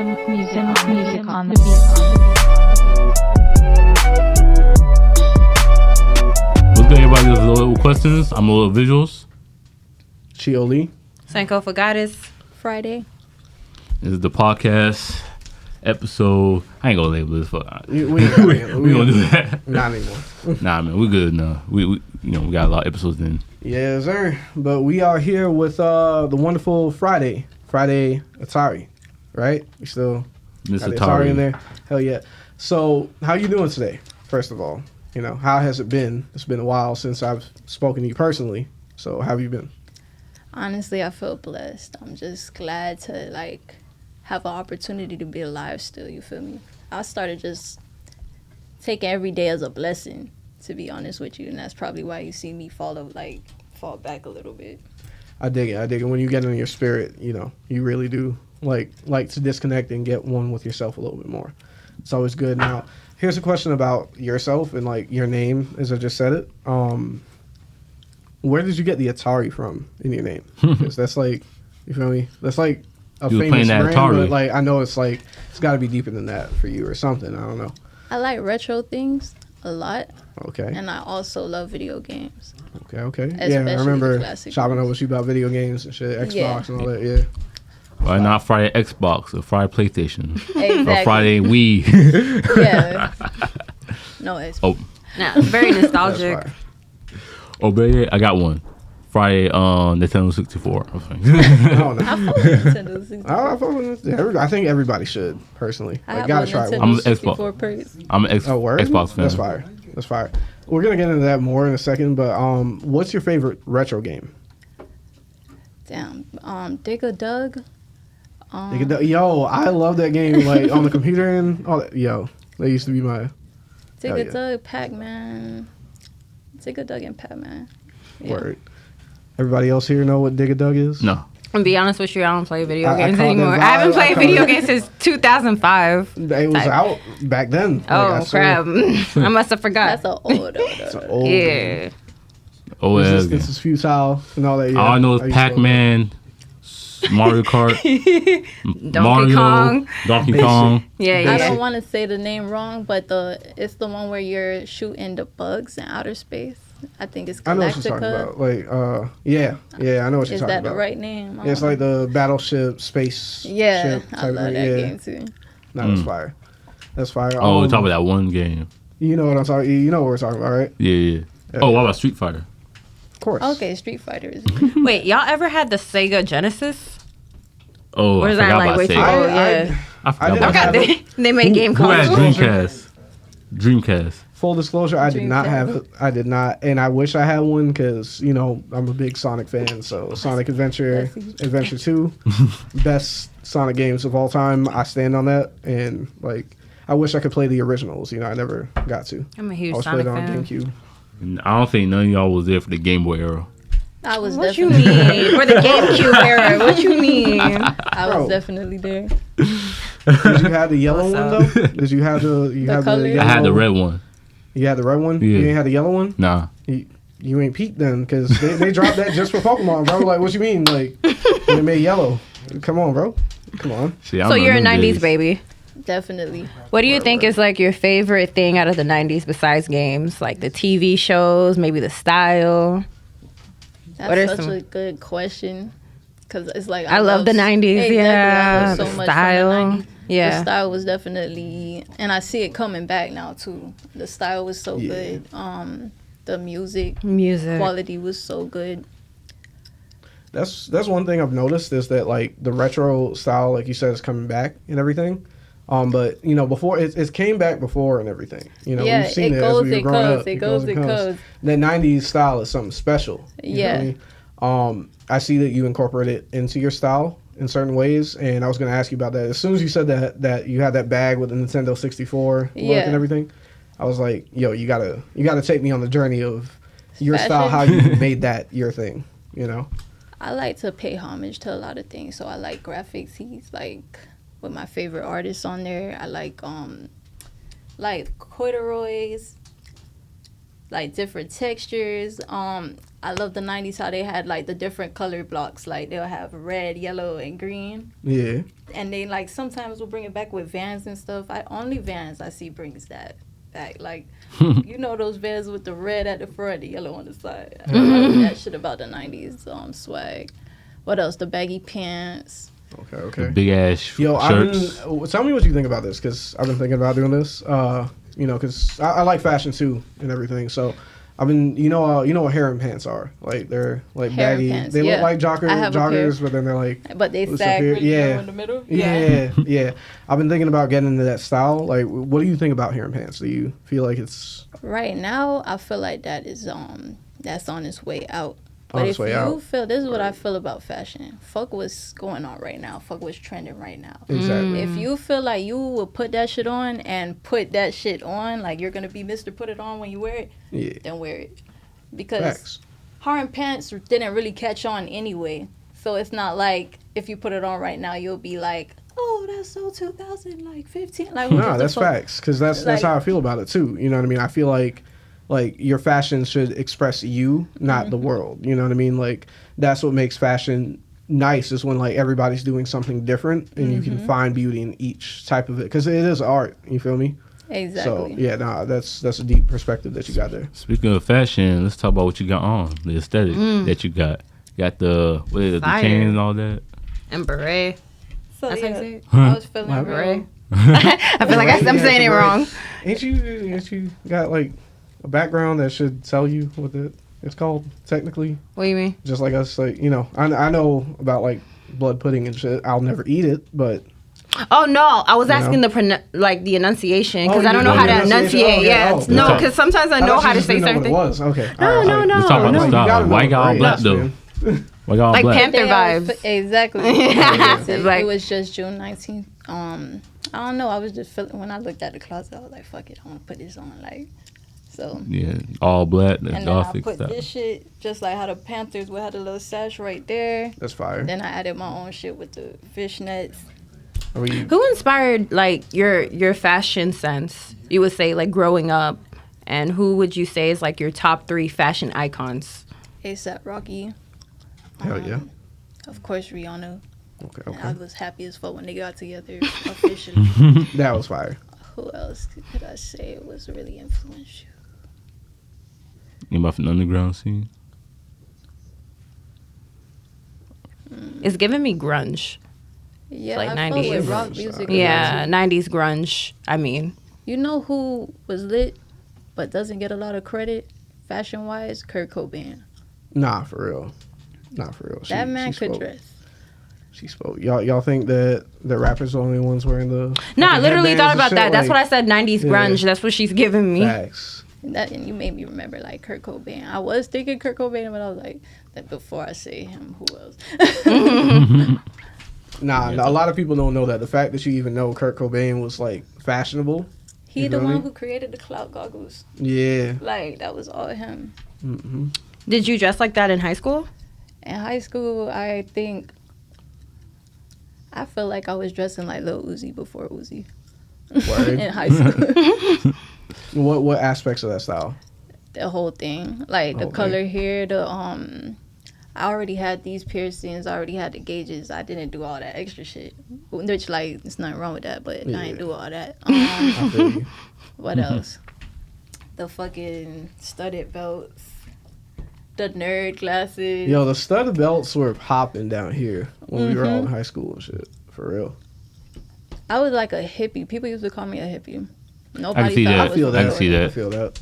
music on the beat. What's good, everybody? There's a little questions. I'm a little visuals. Chioli. Sanko for Goddess. Friday. This is the podcast episode. I ain't gonna label this. We gonna do that. Not anymore. Nah, man, we good now. We got a lot of episodes in. Yes, sir. But we are here with the wonderful Fridae Atari, right? We still Miss got the Atari in there. Hell yeah. So, how you doing today? First of all, how has it been? It's been a while since I've spoken to you personally. So, how have you been? Honestly, I feel blessed. I'm just glad to have an opportunity to be alive still, you feel me? I started just taking every day as a blessing, to be honest with you, and that's probably why you see me fall back a little bit. I dig it. When you get in your spirit, you really do like to disconnect and get one with yourself a little bit more. It's always good. Now, here's a question about yourself and your name, as I just said it. Where did you get the Atari from in your name? Because that's you feel me? That's a famous brand, Atari. But I know it's got to be deeper than that for you or something. I don't know. I like retro things a lot. Okay. And I also love video games. Okay. Especially yeah, I remember ones. shopping over with you about video games and shit, Xbox and all that. Yeah. Why not Friday Xbox or Friday PlayStation Exactly. or Friday Wii? Yeah. No, it's Nah, it's very nostalgic. That's baby, I got one. Friday Nintendo 64. no. I fuck with Nintendo 64. I think everybody should, personally. I have gotta a try Nintendo one. I'm an 64 purse. I'm an Word? Xbox fan. That's fire. We're going to get into that more in a second, but what's your favorite retro game? Damn. Dig a Dug. Yo, I love that game, on the computer and all that. Yo, that used to be my... Dig Hell a yeah. Dug, Pac-Man. Dig a Dug and Pac-Man. Yeah. Word. Everybody else here know what Dig a Dug is? No. To be honest with you, I don't play video I games call it anymore. vibe. I haven't played I call video it- games since 2005. It was out back then. Oh, crap. I must have forgot. That's an old. It's an old Yeah. game. Oh, yeah. This is futile and all that. Yeah. All I know used is to Pac-Man, Mario Kart, Donkey Kong. Donkey Basic. Kong. Yeah. I don't want to say the name wrong, but it's the one where you're shooting the bugs in outer space. I think it's I know what you're talking Galactica. about. Yeah, I know what you're Is talking that about. the right name? Yeah, it's like the battleship space. Yeah, ship I type love of- that yeah. game too. No, that's fire. That's fire. Oh, we're talking about that one game. You know what I'm talking. You know what we're talking about, right? Yeah. Oh, what about Street Fighter? Of course. Okay, Street Fighter is. Wait, y'all ever had the Sega Genesis? Oh, Or I is forgot that about way too Sega. old? Yeah. I I forgot didn't about have that. They made game Who had consoles. Dreamcast? Full disclosure, I did not Dreamcast. have it. I did not, and I wish I had one because I'm a big Sonic fan. So Sonic Adventure, Adventure 2, best Sonic games of all time. I stand on that, and I wish I could play the originals. I never got to. I'm a I huge always Sonic played it on fan. GameCube. And I don't think none of y'all was there for the Game Boy era. I was What you definitely. mean? For the GameCube era. What you mean? I was Bro. definitely there. Did you have the yellow What's one up? though? Did you have the color? yellow? I had the red one. You had the red one. Yeah. You ain't had the yellow one. Nah. You ain't peaked then, because they dropped that just for Pokemon, bro. What you mean? They made yellow. Come on, bro. Come on. See, I So remember you're a them 90s days. baby. Definitely. What do you think is your favorite thing out of the 90s besides games? Like the TV shows, maybe the style? What are That's such some- a good question. Because it's I love the 90s, Exactly, yeah. I love so The much style, from the 90s. yeah. The style was definitely, and I see it coming back now too. The style was so good. The music quality was so good. That's one thing I've noticed is that the retro style, like you said, is coming back and everything. But before it came back before and everything. Yeah, we've seen it it goes, as we were it growing goes, up. it goes, it goes. The 90s style is something special. You Yeah. feel me? I see that you incorporate it into your style in certain ways, and I was going to ask you about that. As soon as you said that you had that bag with the Nintendo 64 look Yeah. and everything, I was like, yo, you gotta take me on the journey of your style, Fashion. how you made that your thing, I like to pay homage to a lot of things. So I like graphics. He's with my favorite artists on there. I like corduroys, different textures. I love the 90s how they had like the different color blocks. Like they'll have red, yellow, and green. Yeah. And they like sometimes will bring it back with Vans and stuff. Only Vans I see brings that back. Like you know those Vans with the red at the front, the yellow on the side. I love that shit about the 90s swag. What else? The baggy pants. Okay. Big ass shirts. Tell me what you think about this, because I've been thinking about doing this. Because I like fashion too and everything. So I've been, you know what harem pants are? Like they're like Harem baggy. pants, They yeah. look like I have a pair. joggers, but then they're like. But they loose up sag here. really Yeah. low in the middle. Yeah. I've been thinking about getting into that style. Like, what do you think about harem pants? Do you feel like it's Right now, I feel like that is that's on its way out. But if you out? feel, this is what I feel about fashion. Fuck what's going on right now. Fuck what's trending right now. exactly? If you feel like you will put that shit on and put that shit on, like you're gonna be Mr. Put It On when you wear it, Yeah. then wear it. Because Facts. harem pants didn't really catch on anyway. So it's not like if you put it on right now, you'll be like, oh, that's so 2015. Like, No, that's facts. Because that's Like- how I feel about it too. You know what I mean? I feel like your fashion should express you, not the world. You know what I mean? Like that's what makes fashion nice, is when like everybody's doing something different and you can find beauty in each type of it, because it is art. You feel me? Exactly. So yeah, that's a deep perspective that you got there. Speaking of fashion, let's talk about what you got on, the aesthetic that you got. Got the the Fire. chain and all that. And beret. So That's how you say yeah, it? I was feeling Huh? real. Beret. I feel like I'm saying it wrong. Ain't you got like a background that should tell you what it's called technically? What do you mean? Just like us, like I know about like blood pudding and shit. I'll never eat it, but Oh no, I was You asking know? the enunciation, because Oh, I don't you know how did to enunciation? enunciate. Okay. Yeah, Oh, no, okay. because sometimes I know thought how you to just say didn't know certain what it things. was. Okay. No, All right. no, no. Let's talk about no. the You style. gotta Why know you got all the black grades, though? man. Why you all Like black? Panther They all vibes. Exactly. It's like- It was just June 19th. I don't know. I was just feeling, when I looked at the closet, I was like, fuck it, I want to put this on. Like, so. Yeah, all black. The And then I gothic put style. this shit, just like how the Panthers would have the little sash right there. That's fire. Then I added my own shit with the fishnets. Are we, Who inspired like your fashion sense? You would say like growing up, and who would you say is like your top 3 fashion icons? ASAP Rocky. hell yeah. Of course, Rihanna. Okay. I was happy as fuck when they got together officially. That was fire. Who else could I say was really influential? Anybody from the underground scene? It's giving me grunge. Yeah, Like I fuck 90s. with rock music. Yeah, 90s grunge. I mean, You know who was lit but doesn't get a lot of credit fashion wise? Kurt Cobain. Nah, for real. That man she could spoke. dress. She spoke. Y'all think that the rappers are the only ones wearing the? no, I fucking literally headbands thought and about shit? that. That's Like, what I said. 90s yeah. grunge. That's what she's giving me. Facts. And you made me remember like Kurt Cobain. I was thinking Kurt Cobain, but I was like, that before I say him, who else? Nah, a lot of people don't know that. The fact that you even know Kurt Cobain was like fashionable. He You the feel one me? who created the clout goggles. Yeah. Like that was all him. Mm-hmm. Did you dress like that in high school? In high school, I feel like I was dressing like Lil Uzi before Uzi. Word. In high school. What aspects of that style? The whole thing. Like the Okay. color hair, I already had these piercings, I already had the gauges. I didn't do all that extra shit. Which like there's nothing wrong with that, but I Yeah. ain't do all that. I feel you. What else? The fucking studded belts. The nerd glasses. Yo, the studded belts were popping down here when we were all in Mhm. high school and shit. For real. I was like a hippie. People used to call me a hippie. I Nobody can see thought that. I I was feel that. I can see that. I feel that.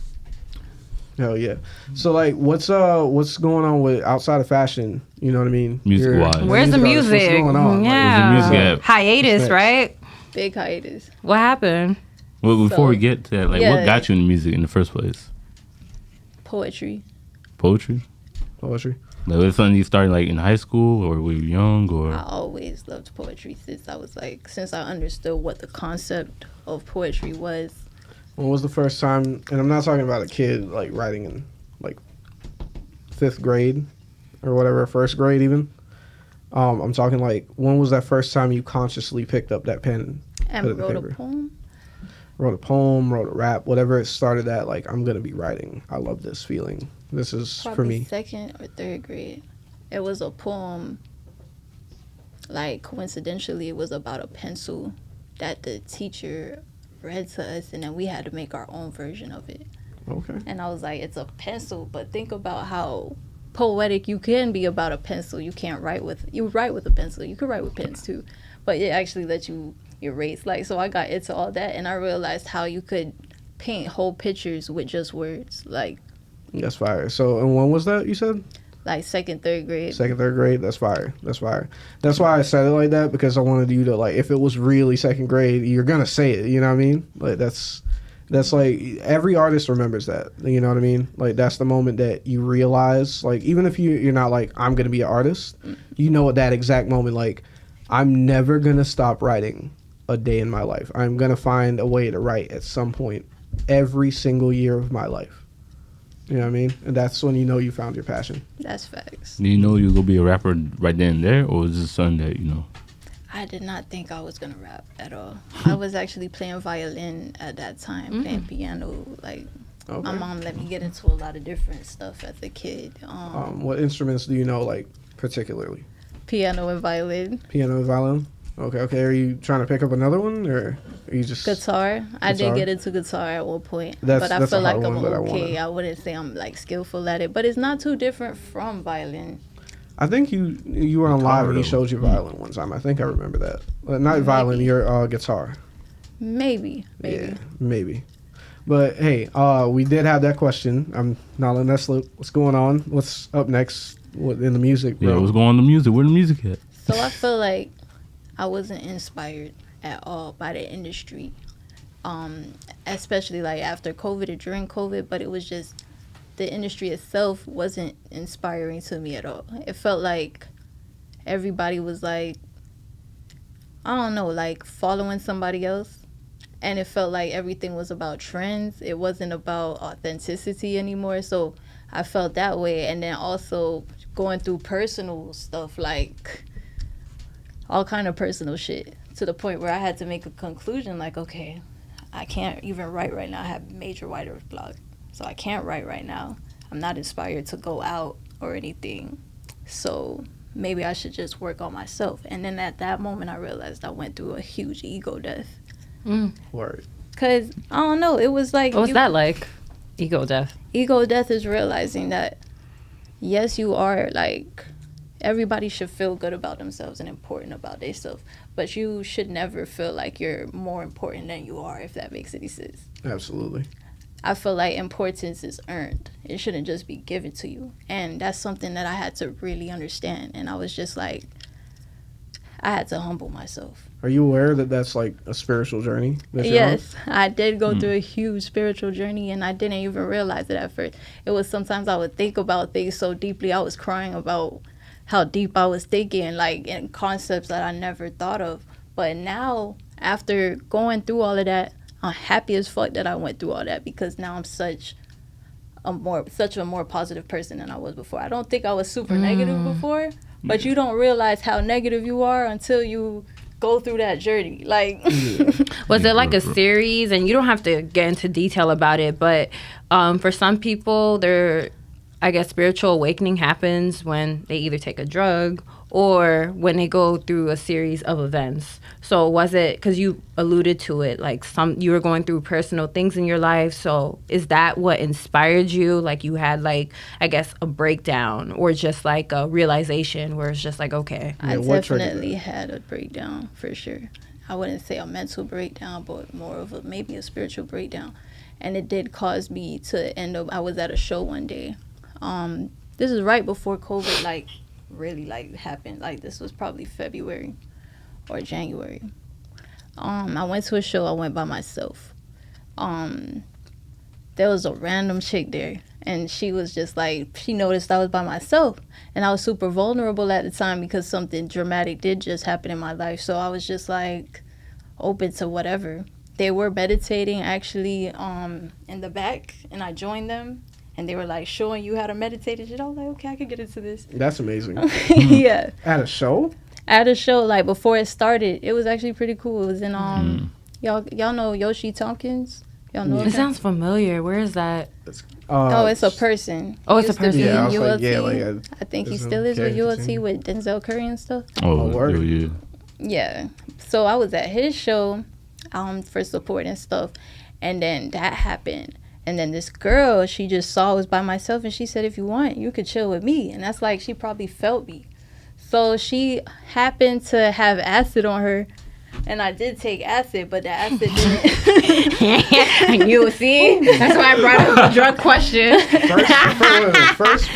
Hell yeah. So like, what's going on with outside of fashion? You know what I mean? Music-wise. You're a Where's the artist. music? What's going on? Yeah. Where's the music at? Hiatus, Next. right? Big hiatus. What happened? Well, before So, we get to that, like, yeah. what got you into music in the first place? Poetry. Poetry? Poetry. Like, was it something you started like in high school, or were you young, or? I always loved poetry since I understood what the concept of poetry was. When was the first time? And I'm not talking about a kid like writing in like 5th grade or whatever, 1st grade even. I'm talking like, when was that first time you consciously picked up that pen And Put it in wrote a paper. poem. wrote a poem, wrote a rap, whatever it started at, like, I'm gonna be writing. I love this feeling. This is Probably for me. second or third grade. It was a poem. Like, coincidentally, it was about a pencil that the teacher read to us, and then we had to make our own version of it. Okay. And I was like, it's a pencil, but think about how poetic you can be about a pencil. You write with a pencil. You could write with pens too, but it actually lets you erase. Like, so I got into all that, and I realized how you could paint whole pictures with just words. Like That's fire. So, and when was that, you said? second, third grade. Second, third grade? That's fire. That's fire. That's why I said it like that, because I wanted you to, like, if it was really second grade, you're going to say it, you know what I mean? Like, that's like, every artist remembers that, you know what I mean? Like, that's the moment that you realize, like, even if you're not like, I'm going to be an artist, you know at that exact moment, like, I'm never going to stop writing a day in my life. I'm going to find a way to write at some point every single year of my life. You know what I mean? And that's when you know you found your passion. That's facts. Do you know you're gonna be a rapper right then and there, or is this something that you know? I did not think I was gonna rap at all. I was actually playing violin at that time, playing piano. Like, Okay. my mom let me get into a lot of different stuff as a kid. What instruments do you know, like, particularly? Piano and violin. Piano and violin? Okay. Are you trying to pick up another one, or are you just... Guitar. I did Guitar? get into guitar at one point, That's but I a feel like hard I'm one, but I okay. wanna- I wouldn't say I'm like skillful at it, but it's not too different from violin. I think you were on Guitar, live and you though. showed your violin one time. I think I remember that. Not violin, your guitar. Maybe. Yeah, maybe. But hey, we did have that question. I'm not letting that slip. What's going on? What's up next in the music, bro? Yeah, what's going on in the music? Where the music at? So I feel like I wasn't inspired at all by the industry, especially like after COVID or during COVID, but it was just the industry itself wasn't inspiring to me at all. It felt like everybody was like, I don't know, like following somebody else. And it felt like everything was about trends. It wasn't about authenticity anymore. So I felt that way. And then also going through personal stuff, like all kind of personal shit, to the point where I had to make a conclusion like, okay, I can't even write right now. I have major writer's block. So I can't write right now. I'm not inspired to go out or anything. So maybe I should just work on myself. And then at that moment, I realized I went through a huge ego death. Word. Because, I don't know, it was like... What was that like? Ego death. Ego death is realizing that, yes, you are, like... Everybody should feel good about themselves and important about themselves. But you should never feel like you're more important than you are, if that makes any sense. Absolutely. I feel like importance is earned. It shouldn't just be given to you. And that's something that I had to really understand. And I was just like, I had to humble myself. Are you aware that that's like a spiritual journey? That you're Yes, I did go through a huge spiritual journey, and I didn't even realize it at first. It was sometimes I would think about things so deeply. I was crying about how deep I was thinking, like in concepts that I never thought of. But now, after going through all of that, I'm happy as fuck that I went through all that, because now I'm such a more positive person than I was before. I don't think I was super negative before, but you don't realize how negative you are until you go through that journey. Like, Was it like a series? And you don't have to get into detail about it, but for some people, I guess spiritual awakening happens when they either take a drug or when they go through a series of events. So was it, because you alluded to it, like you were going through personal things in your life. So is that what inspired you? Like you had like, I guess, a breakdown or just like a realization where it's just like, okay. I what triggered definitely had a breakdown, for sure. I wouldn't say a mental breakdown, but more of maybe a spiritual breakdown. And it did cause me to end up, I was at a show one day. This is right before COVID, like, really, like, happened. Like, this was probably February or January. I went to a show. I went by myself. There was a random chick there, and she was just like, she noticed I was by myself, and I was super vulnerable at the time because something dramatic did just happen in my life. So I was just like open to whatever. They were meditating actually in the back, and I joined them, and they were like showing you how to meditate and shit. I was like, okay, I could get into this. That's amazing. Yeah. At a show? At a show, like before it started, it was actually pretty cool. It was in Y'all know Yoshi Tompkins? Y'all know It him? sounds familiar. Where is that? Oh, it's a person. Oh, it's a Used to be person. Yeah, I in was like, yeah, ULT. like I think he it's a still is with character ULT team. with Denzel Curry and stuff. Oh, word. yeah. Yeah. So I was at his show for support and stuff. And then that happened. And then this girl, she just saw I was by myself and she said, if you want, you could chill with me. And that's like, she probably felt me. So she happened to have acid on her. And I did take acid, but the acid didn't. You see? That's why I brought up the drug question.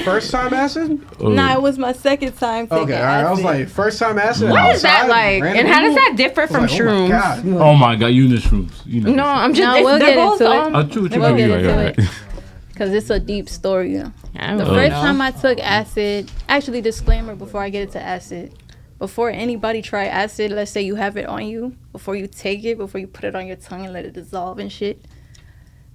First time acid? Nah, it was my second time taking Okay, all acid. right. I was like, first time acid. What is that outside, like? random And how does people? that differ I was from like, shrooms? Oh my god, you in the shrooms. You know. No, I'm just. No, it's- we'll they're get both, into it. Oh, true, We'll get you're into right. it. Because it's a deep story. I The don't first know. time I took acid, actually, disclaimer before I get into acid. Before anybody try acid, let's say you have it on you, before you take it, before you put it on your tongue and let it dissolve and shit,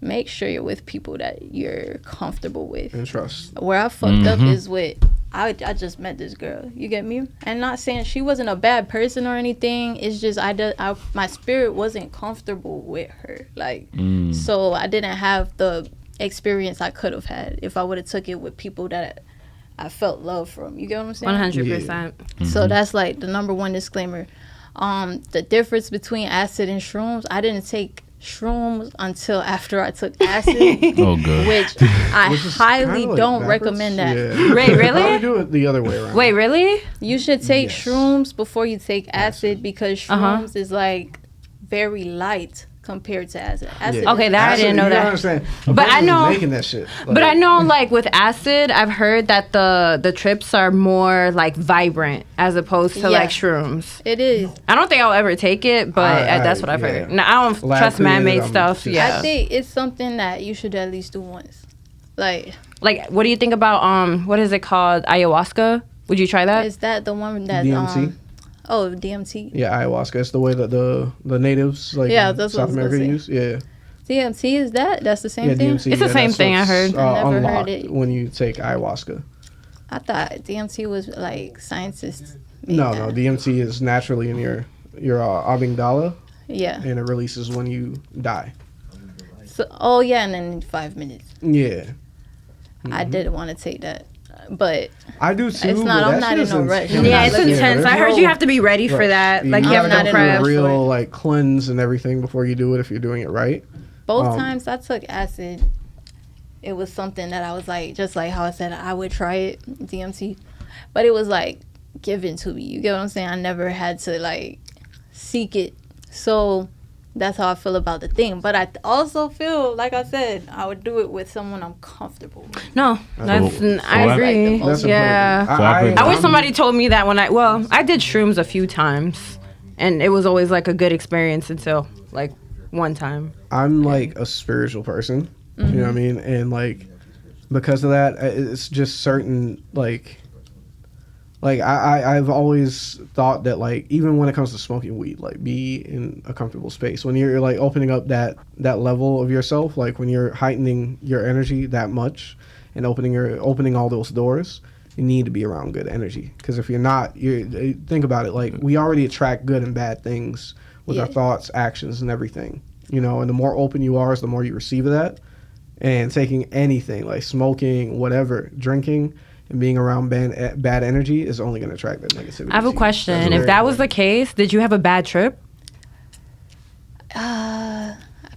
make sure you're with people that you're comfortable with. And trust. Where I fucked up is with, I just met this girl. You get me? And not saying she wasn't a bad person or anything. It's just my spirit wasn't comfortable with her. Like, so I didn't have the experience I could have had if I would have took it with people that I felt love from. You get what I'm saying? 100%. So that's like the number one disclaimer. The difference between acid and shrooms, I didn't take shrooms until after I took acid, Oh god. which I Which is highly kinda like don't backwards. recommend that. Yeah. Wait, really? Probably do it the other way around. Wait, really? You should take Yes. shrooms before you take acid because shrooms Uh-huh. is like very light compared to acid. Acid Yeah. Okay, that I Acid, didn't know you gotta that. Understand. A But I person's know- making that shit. But I know, like with acid, I've heard that the trips are more like vibrant as opposed to Yeah. like shrooms. it is. I don't think I'll ever take it, but that's what I've yeah. heard. No, I don't Lab trust man-made created, stuff. just- Yeah. I think it's something that you should at least do once. Like, Like, what do you think about what is it called? Ayahuasca? Would you try that? is that the one that DMT? DMT? Yeah, ayahuasca. It's the way that the natives like Yeah, in that's what I South was gonna America say. use. Yeah. DMT is that's the same Yeah, thing? DMT. It's the yeah, same that's thing, I what's, heard. I never heard unlocked it. when you take ayahuasca. I thought DMT was like scientists. made No, that. no. DMT is naturally in your amygdala, Yeah. and it releases when you die. So, oh yeah, and then in 5 minutes. Yeah, I did want to take that, but I do too. It's not- but I'm that not shit in is no intense. rush. Yeah, I'm not it's looking- intense. there's I heard no you have to be ready for rush. that. Like, you I'm have not to in a do prep. a real for it. like cleanse and everything before you do it if you're doing it right. both times I took acid, it was something that I was like, just like how I said I would try it, DMT, but it was like given to me. You get what I'm saying? I never had to like seek it. So that's how I feel about the thing. But I also feel, like I said, I would do it with someone I'm comfortable with. No, that's, So- I so agree. That's Yeah. important. So I think- I wish somebody told me that when I did shrooms a few times, and it was always like a good experience until like one time. I'm like a spiritual person. You know what I mean? And like because of that, it's just certain like I've always thought that like even when it comes to smoking weed, like be in a comfortable space. When you're like opening up that level of yourself, like when you're heightening your energy that much and opening all those doors, you need to be around good energy. Because if you're not, you think about it. Like we already attract good and bad things with our Yeah. thoughts, actions, and everything. You know, and the more open you are, is the more you receive of that. And taking anything like smoking, whatever, drinking, and being around bad energy is only going to attract that negativity. I have a to you. question. That's If very that was the important. case, did you have a bad trip?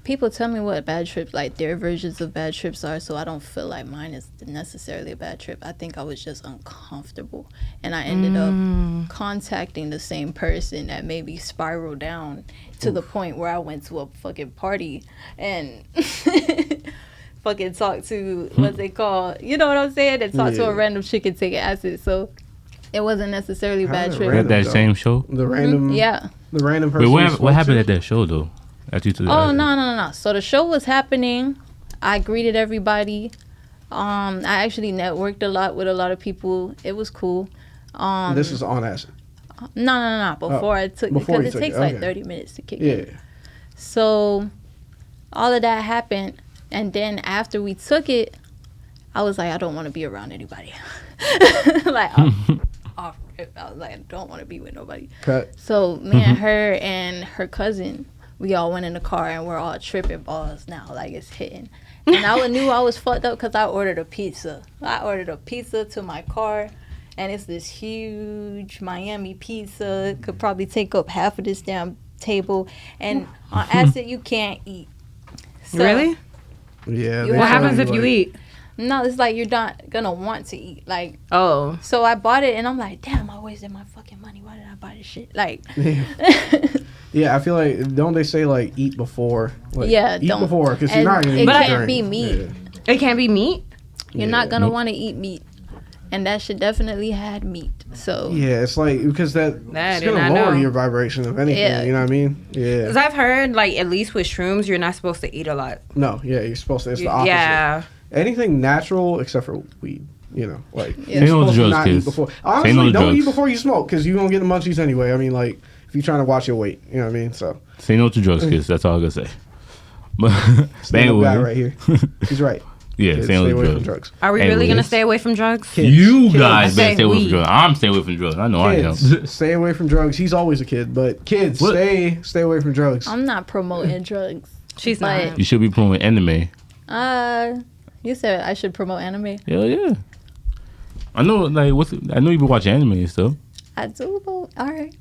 People tell me what bad trips, like their versions of bad trips are, so I don't feel like mine is necessarily a bad trip. I think I was just uncomfortable, and I ended up contacting the same person that made me spiral down to the point where I went to a fucking party and fucking talked to what they call, you know what I'm saying, and talked to Yeah. a random chick and take acid. So it wasn't necessarily a How bad did it trip. At that though. same show. the random, Yeah. the random Wait, person. what, who hap- what smokes happened it? at that show though? After you took Oh that? no. So the show was happening. I greeted everybody. I actually networked a lot with a lot of people. It was cool. This is on acid. No. Before I took, before because you it took takes it, like okay. 30 minutes to kick Yeah. in. So all of that happened, and then after we took it, I was like, I don't want to be around anybody. Like, off rip, I was like, I don't want to be with nobody. Cut. So me and her cousin we all went in the car and we're all tripping balls now, like it's hitting. And I knew I was fucked up because I ordered a pizza. I ordered a pizza to my car, and it's this huge Miami pizza. Could probably take up half of this damn table. And on acid, you can't eat. So, Really? Yeah. What they What tell happens you, if you eat? No, it's like you're not gonna want to eat. Like, Oh. so I bought it, and I'm like, damn, I wasted my fucking money. Why did I buy this shit? Like, Yeah, I feel like don't they say like eat before? Like, Yeah, eat don't. before because you're And not gonna it eat can't during. be meat. Yeah. It can't be meat? you're Yeah. not gonna Nope. want to eat meat, and that shit definitely had meat. So Yeah, it's like because That it's I did gonna not lower know. your vibration of anything. Yeah. You know what I mean? Yeah. Because I've heard, like, at least with shrooms, you're not supposed to eat a lot. No, yeah, you're supposed to. It's the opposite. Yeah. Anything natural except for weed. You know, like Yeah. you're Say no to supposed drugs, not kids. eat before. Say Honestly, no to don't eat drugs. before you smoke because you're gonna get the munchies anyway. I mean, like if you're trying to watch your weight, you know what I mean. So Say no to drugs, kids. That's all I gotta say. But stand up guy right anyway, here. He's right. yeah, Kids, say no stay to away from drugs. drugs. Are we Hey, really going to Liz. stay away from drugs? Kids. You Kids. guys I better say stay away we. from drugs. I'm staying away from drugs. I know I am. Kids, stay away from drugs. He's always a kid, but kids, What? stay away from drugs. I'm not promoting drugs. She's But- not. You should be promoting anime. You said I should promote anime. Hell yeah. I know, like, I know you be watching anime and stuff. I do, but all right.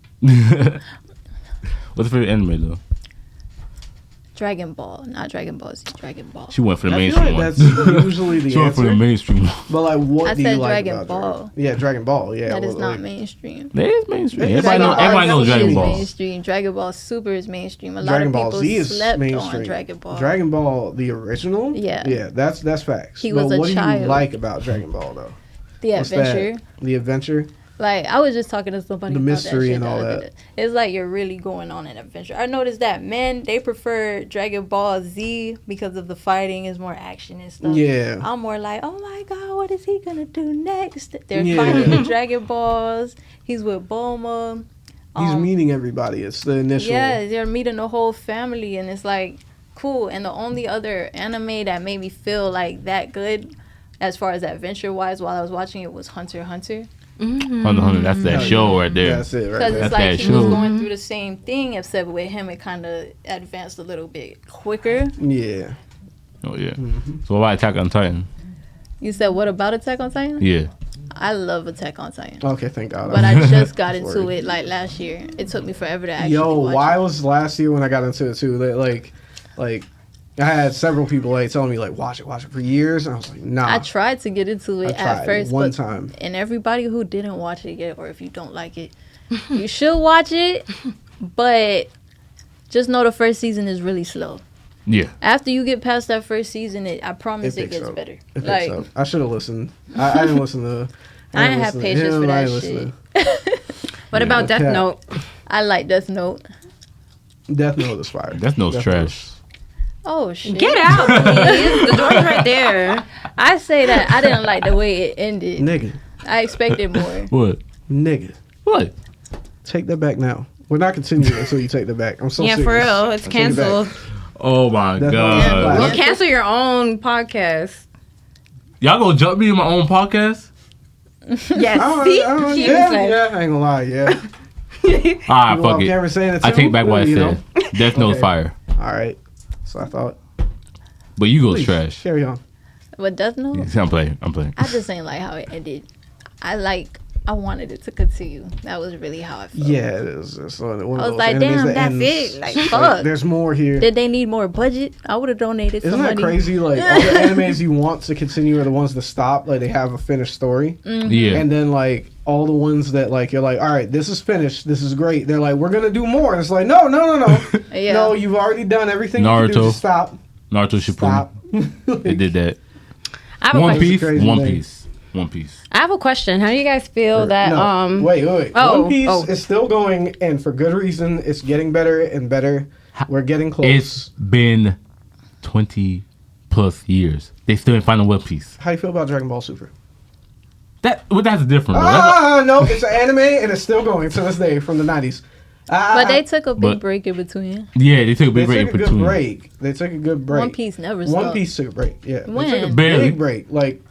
What's your favorite anime though? Dragon Ball, not Dragon Ball Z. Dragon Ball. She went for the I feel mainstream like one. that's usually the She went for the answer. mainstream one. But like, what I do you said like Dragon about Ball. Dragon? Yeah, Dragon Ball. Yeah, That is well, not like, mainstream. That is mainstream. Yeah, Everybody, Dragon know, Ball everybody knows Z Dragon is Ball. Mainstream. Dragon Ball Super is mainstream. A lot Dragon of Ball people Z is slept mainstream. on Dragon Ball. Dragon Ball, the original. Yeah. yeah, that's facts. He was but a what do you child. like about Dragon Ball though? The What's adventure. that? The adventure. Like, I was just talking to somebody The about mystery that shit and the all other that. day. It's like you're really going on an adventure. I noticed that men, they prefer Dragon Ball Z because of the fighting is more action and stuff. Yeah. I'm more like, oh my god, what is he gonna do next? They're Yeah. fighting the Dragon Balls. He's with Bulma. He's meeting everybody. It's the initial. Yeah, they're meeting the whole family, and it's like cool. And the only other anime that made me feel like that good, as far as adventure wise, while I was watching it, was Hunter x Hunter. Hunter, Hunter, that's that Oh, show right there. That's it, right Because there. it's That's like that he was show. going through the same thing, except with him, it kind of advanced a little bit quicker. Yeah. Oh yeah. Mm-hmm. So what about Attack on Titan? You said, what about Attack on Titan? Yeah. I love Attack on Titan. Okay, thank God. But I just got was into worried. it like last year. It took me forever to actually Yo, watch why it. was last year when I got into it too? That like I had several people like telling me like watch it for years, and I was like, nah. I tried to get into it I at tried first, one but time. and everybody who didn't watch it yet, or if you don't like it, you should watch it. But just know the first season is really slow. Yeah. After you get past that first season, I promise it picks gets up. better. It picks Like up. I should have listened. I didn't listen to. I didn't have listen to patience him, for I that didn't shit. listen What about Death Okay. Note? I like Death Note. to- Death Note is fire. Death Note's trash. Oh shit! Get out, please. The door's right there. I say that I didn't like the way it ended. Nigga, I expected more. What? nigga, What? take that back now. We're not continuing until you take that back. I'm so Yeah, serious. for real. It's I take it back. canceled. Oh my Death Note god. is Yeah. Well, fire. cancel your own podcast. Y'all gonna jump me in my own podcast? Yes. I See? don't- She yeah, said. yeah, I ain't gonna lie, yeah. Alright, You fuck on it. camera saying it I too? take back what I You said. know? Death Note's Okay. fire. All right. So I thought. But you go Please, trash. Carry on. But Death Note, Yeah, I'm playing. I just ain't like how it ended. I wanted it to continue. That was really how I felt. Yeah, it is. It's one of I was those like, animes damn, that that's ends- it. Like, fuck. There's more here. Did they need more budget? I would have donated Isn't some that money. crazy? Like all the animes you want to continue are the ones that stop. Like they have a finished story, Yeah. and then like all the ones that like you're like, all right, this is finished. This is great. They're like, we're gonna do more. And it's like, no. Yeah. No, you've already done everything. You can do. Naruto. Just stop. Naruto Stop. Shippuden. They did that. I have a One question. Piece. Crazy One thing. Piece. One Piece. I have a question. How do you guys feel that No, wait. Oh, One Piece oh. is still going, and for good reason. It's getting better and better. We're getting close. It's been 20 plus years. They still ain't finding One Piece. How do you feel about Dragon Ball Super? That's different. Though. That's- No, it's an anime and it's still going to this day from the 90s. But they took a big But- break in between. yeah, they took a They big break took a good between. break. They took a good break. One Piece never One stopped. Piece took a break. Yeah, they When? took a Barely. big break. Like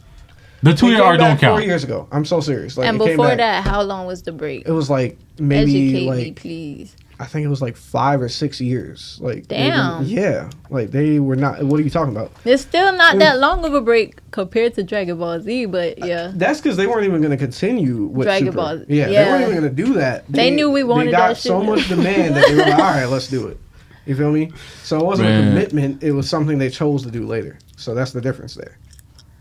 The they 2 year came arc don't back 4 count. years ago. I'm so serious. Like And it came before back- that, how long was the break? it was like maybe Educate me, like please. I think it was like 5 or 6 years. Like, Damn. Yeah, like they were not. What are you talking about? It's still not that long of a break compared to Dragon Ball Z, but yeah. That's because they weren't even going to continue with Dragon Super. Ball. Yeah, they weren't even going to do that. They knew we wanted They got that shit. so much demand that they were like, all right, let's do it. You feel me? So it wasn't a commitment. It was something they chose to do later. So that's the difference there.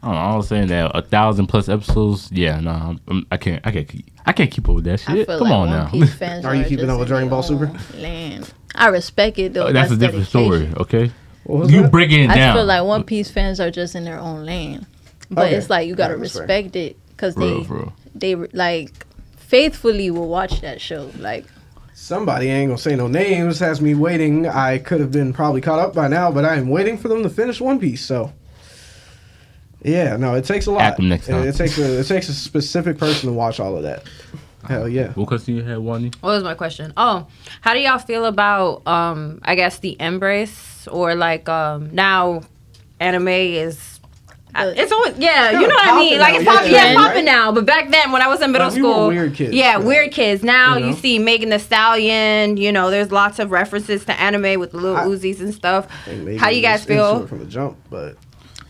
I was saying that 1,000+ episodes. Yeah, no, I can't keep up with that I shit. feel Come like on One now. Piece fans Are you keeping just up with in Dragon their Ball Super? own Land. I respect it though. That's a different story. dedication. Okay, What was you that? breaking it I down. feel like One Piece fans are just in their own lane, but Okay. it's like you gotta Yeah, that's fair. respect it because For real. they like faithfully will watch that show. Like Somebody, I ain't gonna say no names, has me waiting. I could have been probably caught up by now, but I am waiting for them to finish One Piece. So, yeah, no, it takes a lot. Act them next time. It takes a specific person to watch all of that. Hell yeah. What question you had, Wani? What was my question? Oh, how do y'all feel about I guess the embrace or like now anime is it's always you know what I mean? Like it's popping, yeah, popping right? now. But back then when I was in middle Like, we were school, weird kids, yeah, right? weird kids. Now You know? you see Megan Thee Stallion. You know, there's lots of references to anime with the little Uzis and stuff. How do you guys feel? From the jump, but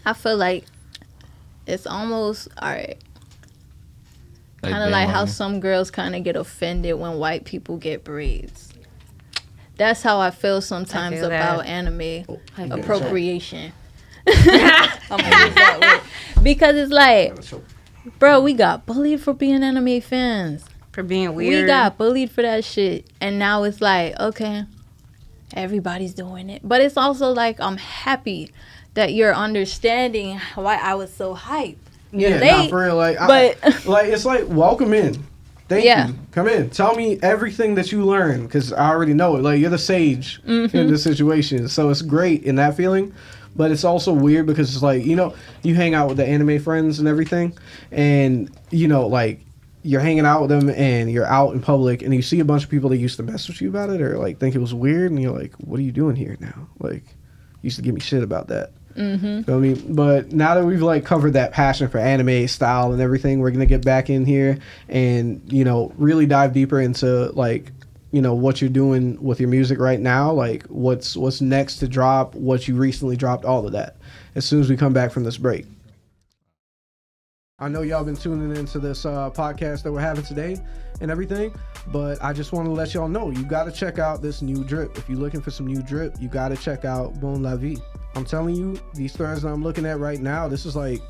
I feel like it's almost alright. Kind of damn, like how Wani. some girls kind of get offended when white people get braids. That's how I feel sometimes feel about that. anime I feel appropriation. I'm gonna use that word. Because it's like, bro, we got bullied for being anime fans. For being weird. We got bullied for that shit. And now it's like, okay, everybody's doing it. But it's also like, I'm happy that you're understanding why I was so hyped. yeah, They- not for real. Like, but- like it's like welcome in. Thank Yeah. you. Come in. Tell me everything that you learn because I already know it. Like you're the sage in this situation, so it's great in that feeling. But it's also weird because it's like, you know, you hang out with the anime friends and everything, and you know, like you're hanging out with them and you're out in public and you see a bunch of people that used to mess with you about it or like think it was weird, and you're like, what are you doing here now? Like, you used to give me shit about that. Feel me? But now that we've like covered that passion for anime style and everything, we're gonna get back in here and, you know, really dive deeper into like, you know, what you're doing with your music right now, like what's next to drop, what you recently dropped, all of that. As soon as we come back from this break. I know y'all been tuning into this podcast that we're having today and everything, but I just want to let y'all know you got to check out this new drip. If you're looking for some new drip, you got to check out Bonlavi. I'm telling you, these threads that I'm looking at right now, this is like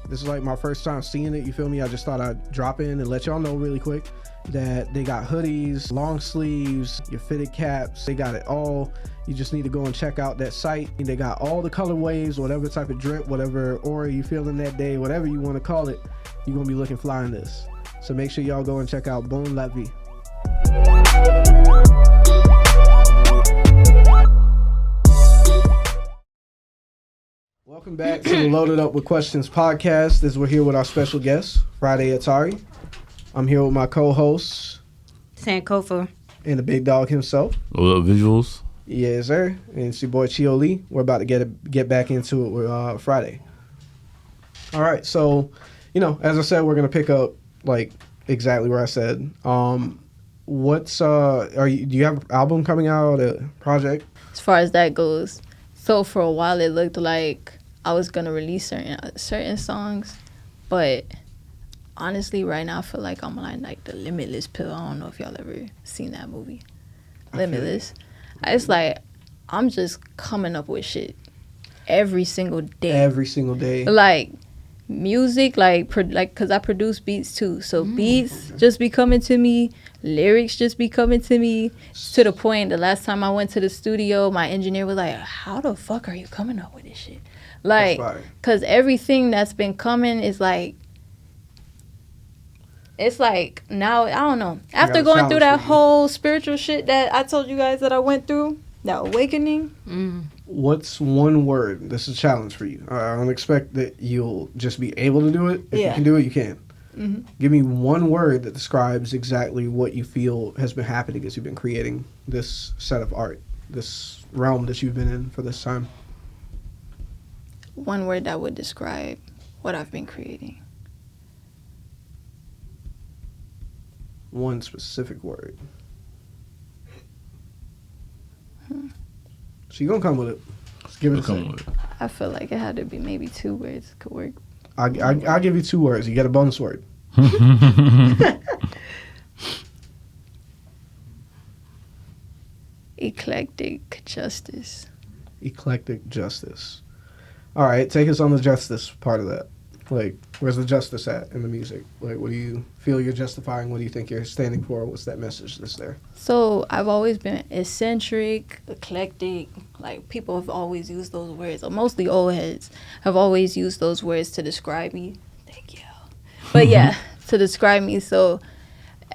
my first time seeing it. You feel me? I just thought I'd drop in and let y'all know really quick that they got hoodies, long sleeves, your fitted caps. They got it all. You just need to go and check out that site. They got all the colorways, whatever type of drip, whatever aura you feeling that day, whatever you want to call it. You're gonna be looking fly in this. So make sure y'all go and check out Bonlavi. Welcome back to the Loaded Up with Questions podcast. As we're here with our special guest, Fridae Atari. I'm here with my co-hosts Sankofa. and the big dog himself. Little visuals. Yes, sir. And it's your boy Chio Lee. We're about to get back into it with Friday. All right, so you know, as I said, we're gonna pick up like exactly where I said. What's do you have an album coming out, a project? as far as that goes. So for a while, it looked like I was gonna release certain songs, but honestly, right now I feel like I'm on like the Limitless pill. I don't know if y'all ever seen that movie, Limitless. It's like I'm just coming up with shit every single day. Every single day. Like music, like because I produce beats too, so beats just be coming to me, lyrics just be coming to me, to the point the last time I went to the studio, my engineer was like, how the fuck are you coming up with this shit? Like, because everything that's been coming is like, it's like now, I don't know, after going through that whole spiritual shit that I told you guys that I went through, that awakening. What's one word? This is a challenge for you. I don't expect that you'll just be able to do it. If you can do it, you can. Give me one word that describes exactly what you feel has been happening as you've been creating this set of art, this realm that you've been in for this time. One word that would describe what I've been creating. One specific word. So you gonna come with it. Just give it a Come second. with it. I feel like it had to be maybe 2 words could work. I'll give you 2 words. You get a bonus word. Eclectic justice. Eclectic justice. All right, take us on the justice part of that. Like, where's the justice at in the music? Like, what do you feel you're justifying? What do you think you're standing for? What's that message that's there? So I've always been eccentric, eclectic. Like people have always used those words, or mostly old heads have always used those words to describe me. Thank you. But yeah, to describe me. So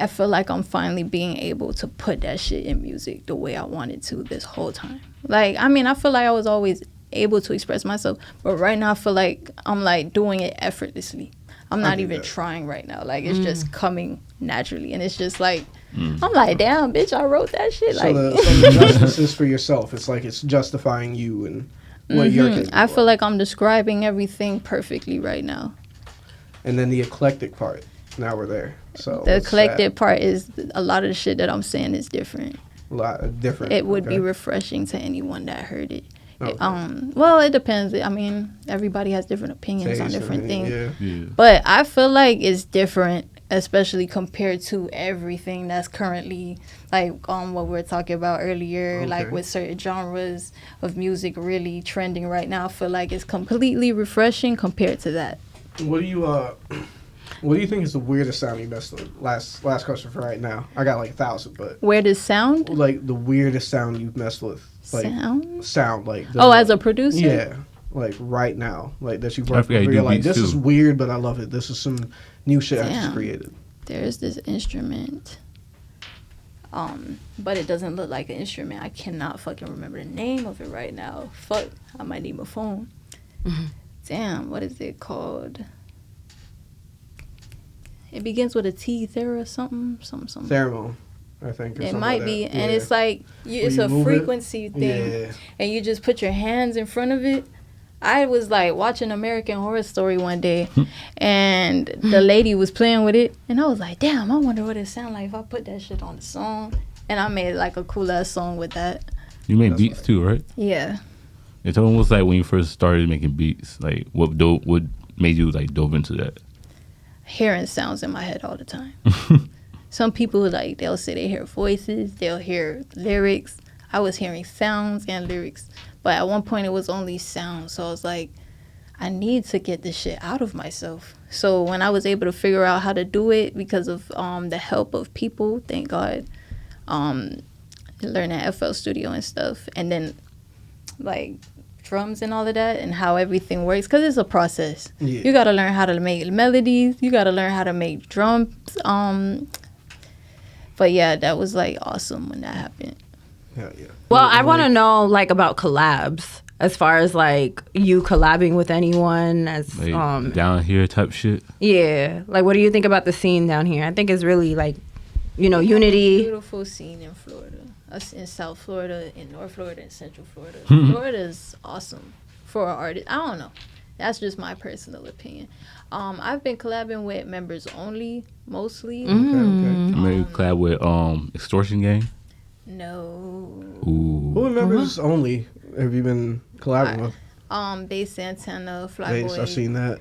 I feel like I'm finally being able to put that shit in music the way I wanted to this whole time. Like, I mean, I feel like I was always able to express myself, but right now I feel like I'm like doing it effortlessly. I'm not even trying right now. Like, it's just coming naturally, and it's just like I'm like, damn, bitch, I wrote that shit. So Like, the justice is for yourself. It's like it's justifying you and what you're capable I feel of. like I'm describing everything perfectly right now. And then the eclectic part. Now we're there. So The what's eclectic part is a lot of the shit that I'm saying is different. that? A lot different. It would okay. be refreshing to anyone that heard it. Okay. Well, it depends. I mean, everybody has different opinions on Taste different and- things. Yeah. Yeah. But I feel like it's different, especially compared to everything that's currently like what we were talking about earlier, like Okay. with certain genres of music really trending right now. I feel like it's completely refreshing compared to that. What do you think is the weirdest sound you messed with? Last question for right now. I got like 1,000, but Where does sound? like the weirdest sound you've messed with, like Sound? like. As a producer? Yeah, like right now, like that you've I worked forgot with. you You're do like, beats this is too. weird, but I love it. This is some new shit I just Damn. created. There's this instrument. But it doesn't look like an instrument. I cannot fucking remember the name of it right now. Fuck, I might need my phone. Damn, what is it called? It begins with a T, Thera, something. Pheromone, I think. Or It something might like be, that. and Yeah. it's like it's you a move it? frequency thing, Yeah. and you just put your hands in front of it. I was like watching American Horror Story one day, and the lady was playing with it, and I was like, "Damn, I wonder what it sound like if I put that shit on the song." And I made like a cool ass song with that. You made That's beats right. too, right? Yeah. And tell me what's like when you first started making beats. Like what made you like dove into that? Hearing sounds in my head all the time. Some people like they'll say they hear voices, they'll hear lyrics. I was hearing sounds and lyrics, but at one point it was only sounds. So I was like, I need to get this shit out of myself. So when I was able to figure out how to do it because of the help of people, thank God, learning FL Studio and stuff, and then like drums and all of that and how everything works, because it's a process. Yeah. You got to learn how to make melodies, you got to learn how to make drums. But yeah, that was like awesome when that happened. Hell yeah. Well, I want to know like about collabs, as far as like you collabing with anyone as Like down here type shit. yeah, like what do you think about the scene down here? I think it's really like, you know, unity. Beautiful scene in Florida. Us in South Florida, in North Florida, and Central Florida. Florida is awesome for an artist. I don't know. That's just my personal opinion. I've been collabing with members only, mostly. Okay. Maybe collab with Extortion Gang. No. Ooh. Who members only have you been collabing with? Bass Santana, Bass, I've Flyboy. seen that.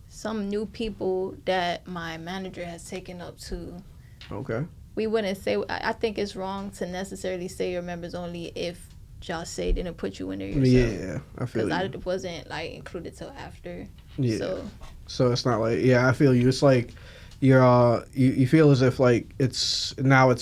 Some new people that my manager has taken up to. Okay. We wouldn't say. I think it's wrong to necessarily say your members only if Josh Say didn't put you in there yourself. Yeah, I feel Because you. I wasn't like included till after. Yeah. So it's not like, yeah, I feel you. It's like you're you feel as if like it's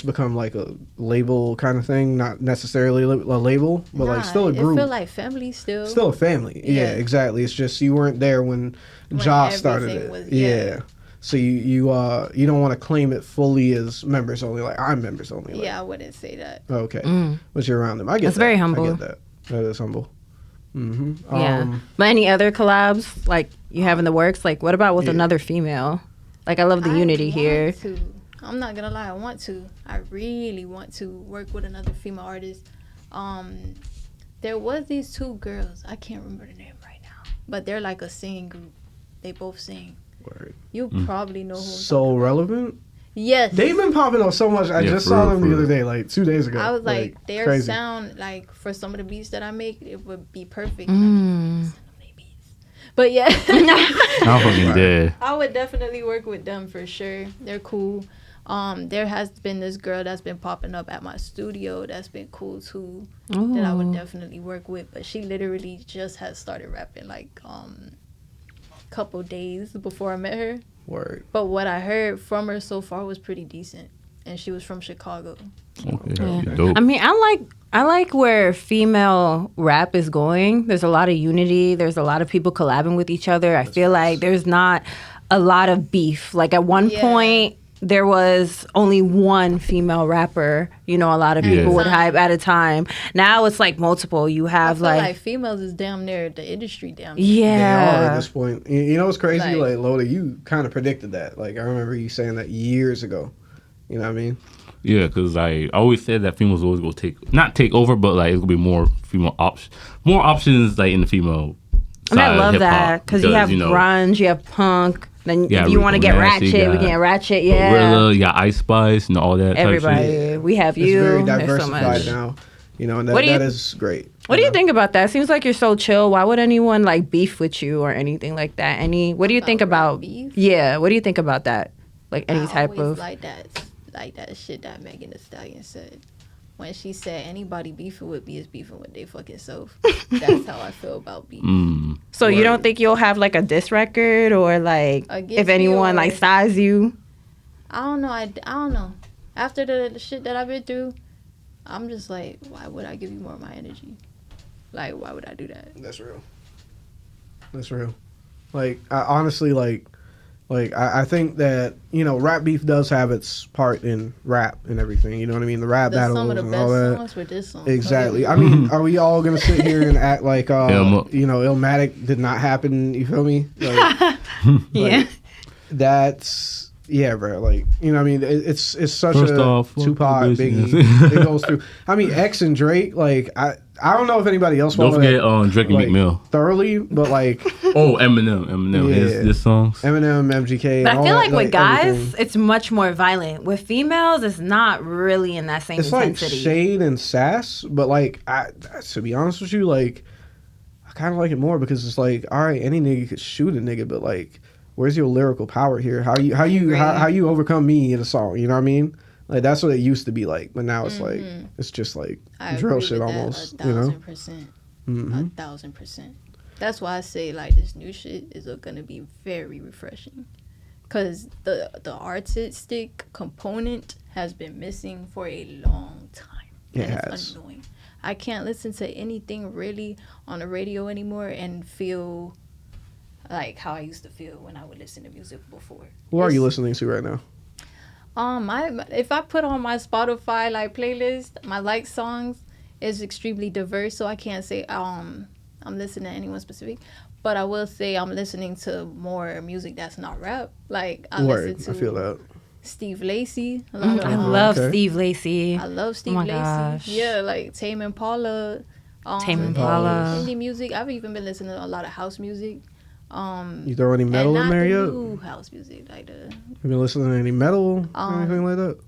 become like a label kind of thing, not necessarily a label, but like still a group. It feel like family still. Still a family. Yeah, Yeah. exactly. It's just you weren't there when Josh started everything it. was- yeah. yeah. So you don't want to claim it fully as members only. Like I'm members only. Like, Yeah, I wouldn't say that. Okay. But you're around them. I get That's that. very humble. I get that. That is humble. Mm-hmm. Yeah. But any other collabs like you have in the works? Like what about with Yeah. another female? Like I love the unity here. I'm not gonna lie, I want to. I really want to work with another female artist. There was these 2 girls. I can't remember the name right now, but they're like a singing group. They both sing. Word. You probably know who. I'm So talking about. relevant. Yes. They've been popping up so much. I Yeah, just for saw real, them for the other real. day, like 2 days ago. I was like, their crazy. sound, like for some of the beats that I make, it would be perfect. Mm. But yeah, I'm fucking dead. I would definitely work with them for sure. They're cool. There has been this girl that's been popping up at my studio that's been cool too. That I would Ooh. definitely work with. But she literally just has started rapping like couple days before I met her. Word. But what I heard from her so far was pretty decent. And she was from Chicago. Okay, Yeah. dope. I mean, I like where female rap is going. There's a lot of unity. There's a lot of people collabing with each other. I feel like there's not a lot of beef. Like at one Yeah. point, there was only one female rapper. You know, a lot of people Yeah. would hype at a time. Now it's like multiple. You I have feel like females is damn near the industry damn near. They are at yeah. this point. You know what's crazy? Like- Like Loda, you kind of predicted that. Like I remember you saying that years ago. You know what I mean? Yeah, because I always said that females always go not take over, but like it's gonna be more female more options like in the female. And I side of love hip-hop that because you have know, grunge, you have punk. Then Yeah, if you want to get Nasty, ratchet, we got get ratchet. Yeah, Gorilla, you got Ice Spice, and all that. Type everybody. shit. We have It's you. very There's so diversified much. now. You know, and What do you- that is great. What do you think about that? Seems like you're so chill. Why would anyone like beef with you or anything like that? What do you think About rap about? beef? Yeah, what do you think about that? Like any I type always of. like that shit that Megan Thee Stallion said. When she said anybody beefing with me is beefing with their fucking self. That's how I feel about beef. So you Word. don't think you'll have like a diss record or like Against if me anyone or- like size you? I don't know. I don't know. After the shit that I've been through, I'm just like, why would I give you more of my energy? Like, why would I do that? That's real. That's real. Like I honestly like I think that, you know, rap beef does have its part in rap and everything. You know what I mean? The rap battles Some of the and best all that. songs were this song. Exactly. I mean, are we all gonna sit here and act like Ilma. you know, Illmatic did not happen? You feel me? Like, Yeah. that's bro. Like, you know what I mean? It's such First a off, fuck Tupac, the Biggie. business. It goes through. I mean, X and Drake. Like, I don't know if anybody else Don't followed forget that, Drake and like, McMill. thoroughly, but like Oh, Eminem, Yeah. his songs. Eminem, MGK. But and I all feel that, like with guys, everything. it's much more violent. With females, it's not really in that same It's like intensity. shade and sass, but like to be honest with you, like I kind of like it more because it's like, all right, any nigga could shoot a nigga, but like, where's your lyrical power here? How you overcome me in a song? You know what I mean? Like that's what it used to be like, but now it's like it's just like I drill agree shit with that almost. You know? 1,000%. Mhm. 1,000%. That's why I say like this new shit is gonna be very refreshing, cause the artistic component has been missing for a long time. It And has. It's annoying. I can't listen to anything really on the radio anymore and feel like how I used to feel when I would listen to music before. What are you It's- listening to right now? If I put on my Spotify like playlist, my like songs is extremely diverse, so I can't say I'm listening to anyone specific, but I will say I'm listening to more music that's not rap. Like I Word, listen I to feel that. Steve Lacy. A lot of, I love Okay. Steve Lacy. I love Steve my Lacy. gosh. Yeah, like Tame Impala. Tame Impala. Indie music. I've even been listening to a lot of house music. You throw any metal and in not there the yet? new house music, like the. You been listening to any metal or anything like that?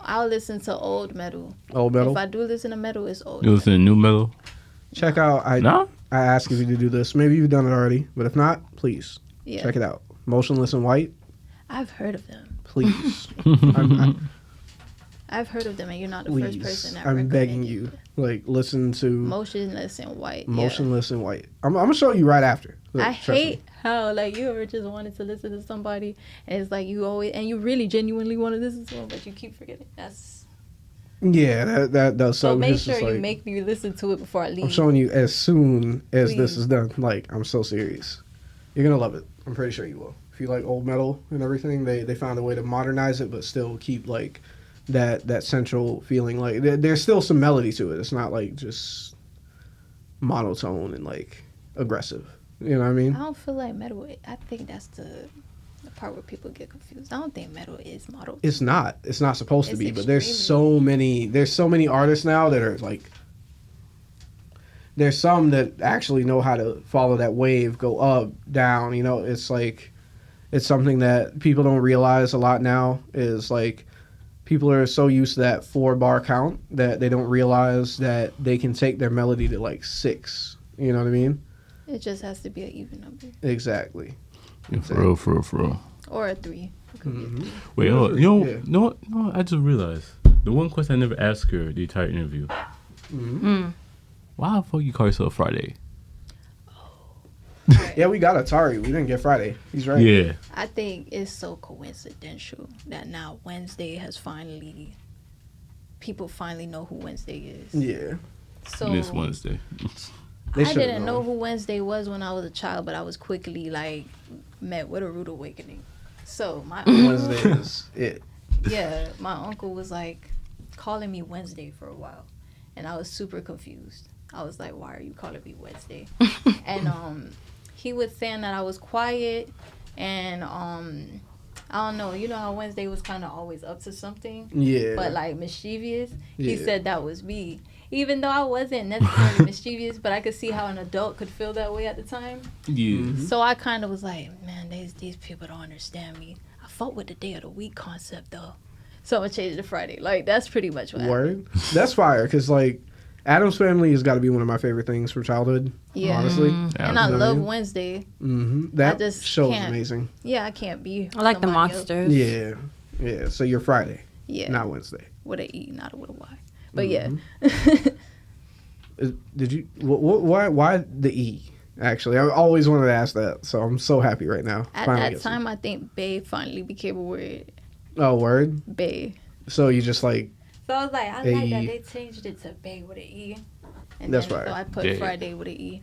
I'll listen to old metal. Old metal. If I do listen to metal, it's old. You listen to new metal? Check out. No? I ask you to do this. Maybe you've done it already, but if not, please Yeah. check it out. Motionless in White. I've heard of them. Please. I've heard of them, and you're not the Please, first person that I'm begging recommended you. it. Like, listen to Motionless and White. yeah. Motionless in White. I'm gonna show you right after. Look, I trust me. hate how like you ever just wanted to listen to somebody, and it's like you always and you really genuinely want to listen to them, but you keep forgetting. That's Yeah, that does so. something. Make It's sure just you like, make me listen to it before I leave. I'm showing you as soon as this Please. is done. Like, I'm so serious. You're gonna love it. I'm pretty sure you will. If you like old metal and everything, they found a way to modernize it, but still keep like that central feeling. Like there's still some melody to it. It's not like just monotone and like aggressive. You know what I mean? I don't feel like metal. I think that's the part where people get confused. I don't think metal is model. It's not. It's not supposed to It's be. But there's extremely- so many artists now that are like. There's some that actually know how to follow that wave, go up, down. You know, it's like, it's something that people don't realize a lot now. Is like people are so used to that 4-bar count that they don't realize that they can take their melody to like 6. You know what I mean? It just has to be an even number. Exactly. Yeah, for real. Or a 3. Wait, Yeah. you know what? I just realized the one question I never asked her the entire interview. Why the fuck you call yourself Friday? Yeah, we got Atari. We didn't get Friday. He's right. Yeah. I think it's so coincidental that now Wednesday has people finally know who Wednesday is. Yeah. So This Wednesday. They I should've didn't know known. who Wednesday was when I was a child, but I was quickly like met with a rude awakening. So my Wednesday is it. yeah, my uncle was like calling me Wednesday for a while, and I was super confused. I was like, "Why are you calling me Wednesday?" And he was saying that I was quiet, and I don't know. You know how Wednesday was kind of always up to something, Yeah. but like mischievous. He Yeah. said that was me, even though I wasn't necessarily mischievous, but I could see how an adult could feel that way at the time. Yeah. So I kind of was like, man, these people don't understand me. I fought with the day of the week concept though, so I'm gonna change it to Friday. Like that's pretty much what happened. Word. That's fire. Cause like Adam's Family has got to be one of my favorite things from childhood. Yeah. Honestly. And I You know what love I mean? Wednesday. That just show is can't. amazing. Yeah, I can't be. I like the somebody else. monsters. Yeah. Yeah. So you're Friday, Yeah, not Wednesday. with an E, not with a Y. But yeah, Did you? Why the E? Actually, I always wanted to ask that. So I'm so happy right now. at Finally that gets it. time, I think "bae" finally became a word. Oh, word. "Bae." So you just like So I was like, I like Hey. that they changed it to "bae" with an E. And That's then, fire. So I put Yeah. Friday with an E.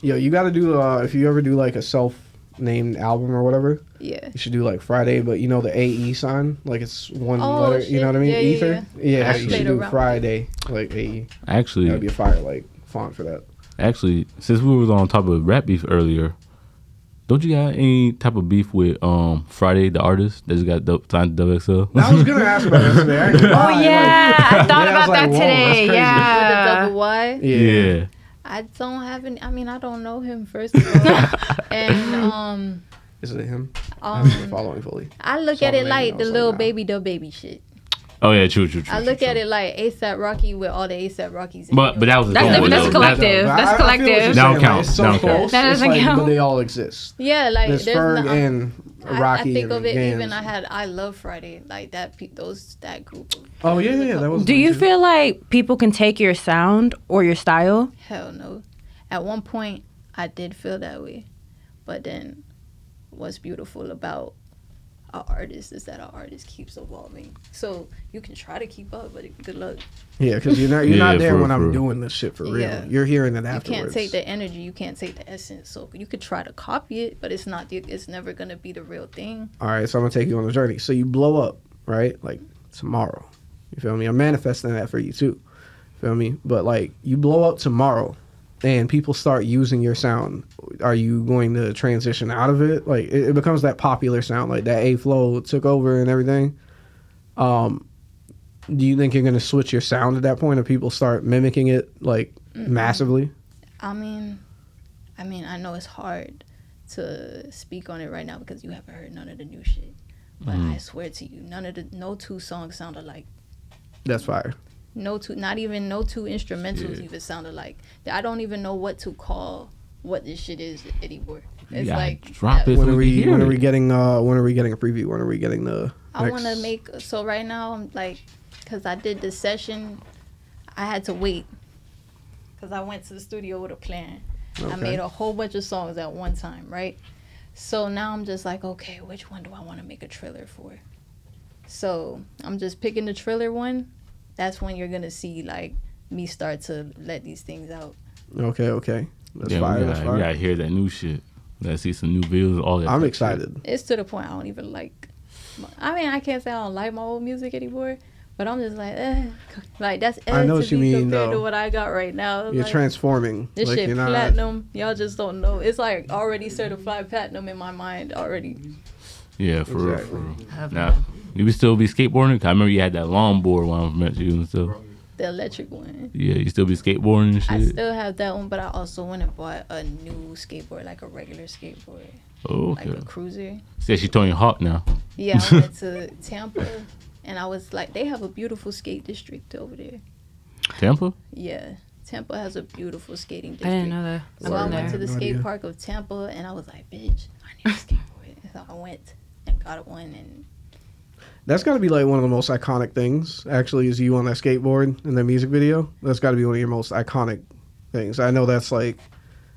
yo, you got to do if you ever do like a self-named album or whatever, Yeah. you should do like Friday, but you know the AE sign, like it's one Oh, letter. You shit. know what I mean? Yeah, yeah, Ether. Yeah, I you played should do around with Friday, like AE. Actually, That would be a fire like font for that. Actually, since we was on top of rap beef earlier, don't you got any type of beef with Friday the artist that just got signed to WXL? I was gonna ask about that today. I ain't gonna Oh lie, yeah, I thought yeah, I was about like, that whoa, today. that's crazy. With the Yeah. double Y. Like, Yeah. I don't have any. I mean, I don't know him first of all, and Is it him? I haven't been following fully. I look Saw at the it name like and I the was little like, nah. baby, the baby shit. Oh yeah, true. I look at it like ASAP Rocky with all the ASAP Rockies. in But it. that was his That's own different. That's though. collective. But That's I feel what collective. you're That don't saying, count. It's so That don't close. count. That It's doesn't like, count. But they all exist. Yeah, like There's there's Ferg not, and Rocky. I think and of it Gans. even. I love Friday, like that that group. Oh yeah, that was. Do you feel like people can take your sound or your style? Hell no. At one point, I did feel that way, but then what's beautiful about an artist is that an artist keeps evolving. So you can try to keep up, but good luck. Yeah, because you're Yeah, not there for when I'm real. doing this shit for real. Yeah. You're hearing it You afterwards. can't take the energy. You can't take the essence. So you could try to copy it, but it's not. It's never gonna be the real thing. All right, so I'm gonna take you on a journey. So you blow up, right? Like tomorrow. You feel me? I'm manifesting that for you too. Feel me? But like you blow up tomorrow and people start using your sound. Are you going to transition out of it? Like it becomes that popular sound, like that A flow took over and everything. Do you think you're gonna switch your sound at that point, and people start mimicking it like massively? I mean, I know it's hard to speak on it right now because you haven't heard none of the new shit. But I swear to you, no two songs sound alike. That's fire. No two instrumentals Yeah. even sound alike. I don't even know what to call what this shit is anymore. It's Yeah, like drop it. When so are we can when hear are we it. getting a preview? When are we getting the? I want to next- make so right now I'm like, because I did this session, I had to wait because I went to the studio with a plan. I Okay. made a whole bunch of songs at one time, right? So now I'm just like, okay, which one do I want to make a trailer for? So I'm just picking the trailer one. That's when you're gonna see like me start to let these things out. Okay. That's Yeah, fire. we That's gotta, fire. we gotta hear that new shit. We gotta see some new videos, all that. I'm type excited. It's to the point I don't even like. I mean, I can't say I don't like my old music anymore, but I'm just like, like that's I know to what you be mean, compared to though. what I got right now. You're Like, transforming. this like shit you're not. platinum. Y'all just don't know. It's like already certified platinum in my mind already. shit. Yeah, for real, Exactly. for real. Now, you would still be skateboarding? 'Cause I remember you had that longboard when I met you and stuff. The electric one. Yeah, you still be skateboarding and I shit? still have that one, but I also went and bought a new skateboard, like a regular skateboard. Oh, like okay. a cruiser. Said she Tony Hawk now. Yeah, I went to Tampa, and I was like, they have a beautiful skate district over there. Tampa? Yeah, Tampa has a beautiful skating I district. didn't know that. So I went to the No skate idea. park of Tampa, and I was like, bitch, I need a skateboard. So I went and got one, and That's got to be like one of the most iconic things. Actually, is you on that skateboard in the music video. That's got to be one of your most iconic things. I know that's like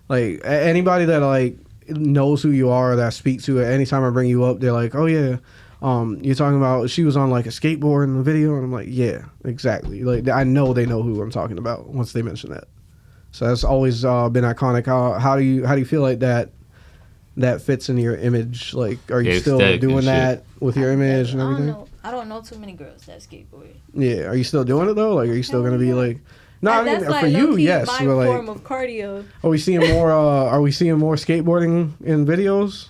anybody that like knows who you are, that speaks to it. Anytime I bring you up, they're like, oh yeah, you're talking about she was on like a skateboard in the video, and I'm like, yeah, exactly. Like I know they know who I'm talking about once they mention that. So that's always been iconic. How do you feel like that fits in your image? Like, are you Yeah, still aesthetic and doing shit. that with your image and I don't everything? know. I don't know too many girls that skateboard. Yeah, are you still doing it though? Like, are you still Hell gonna be yeah. like? No, I mean That's like for you, low-key yes. my But like, form of cardio. are we seeing more? Are we seeing more skateboarding in videos?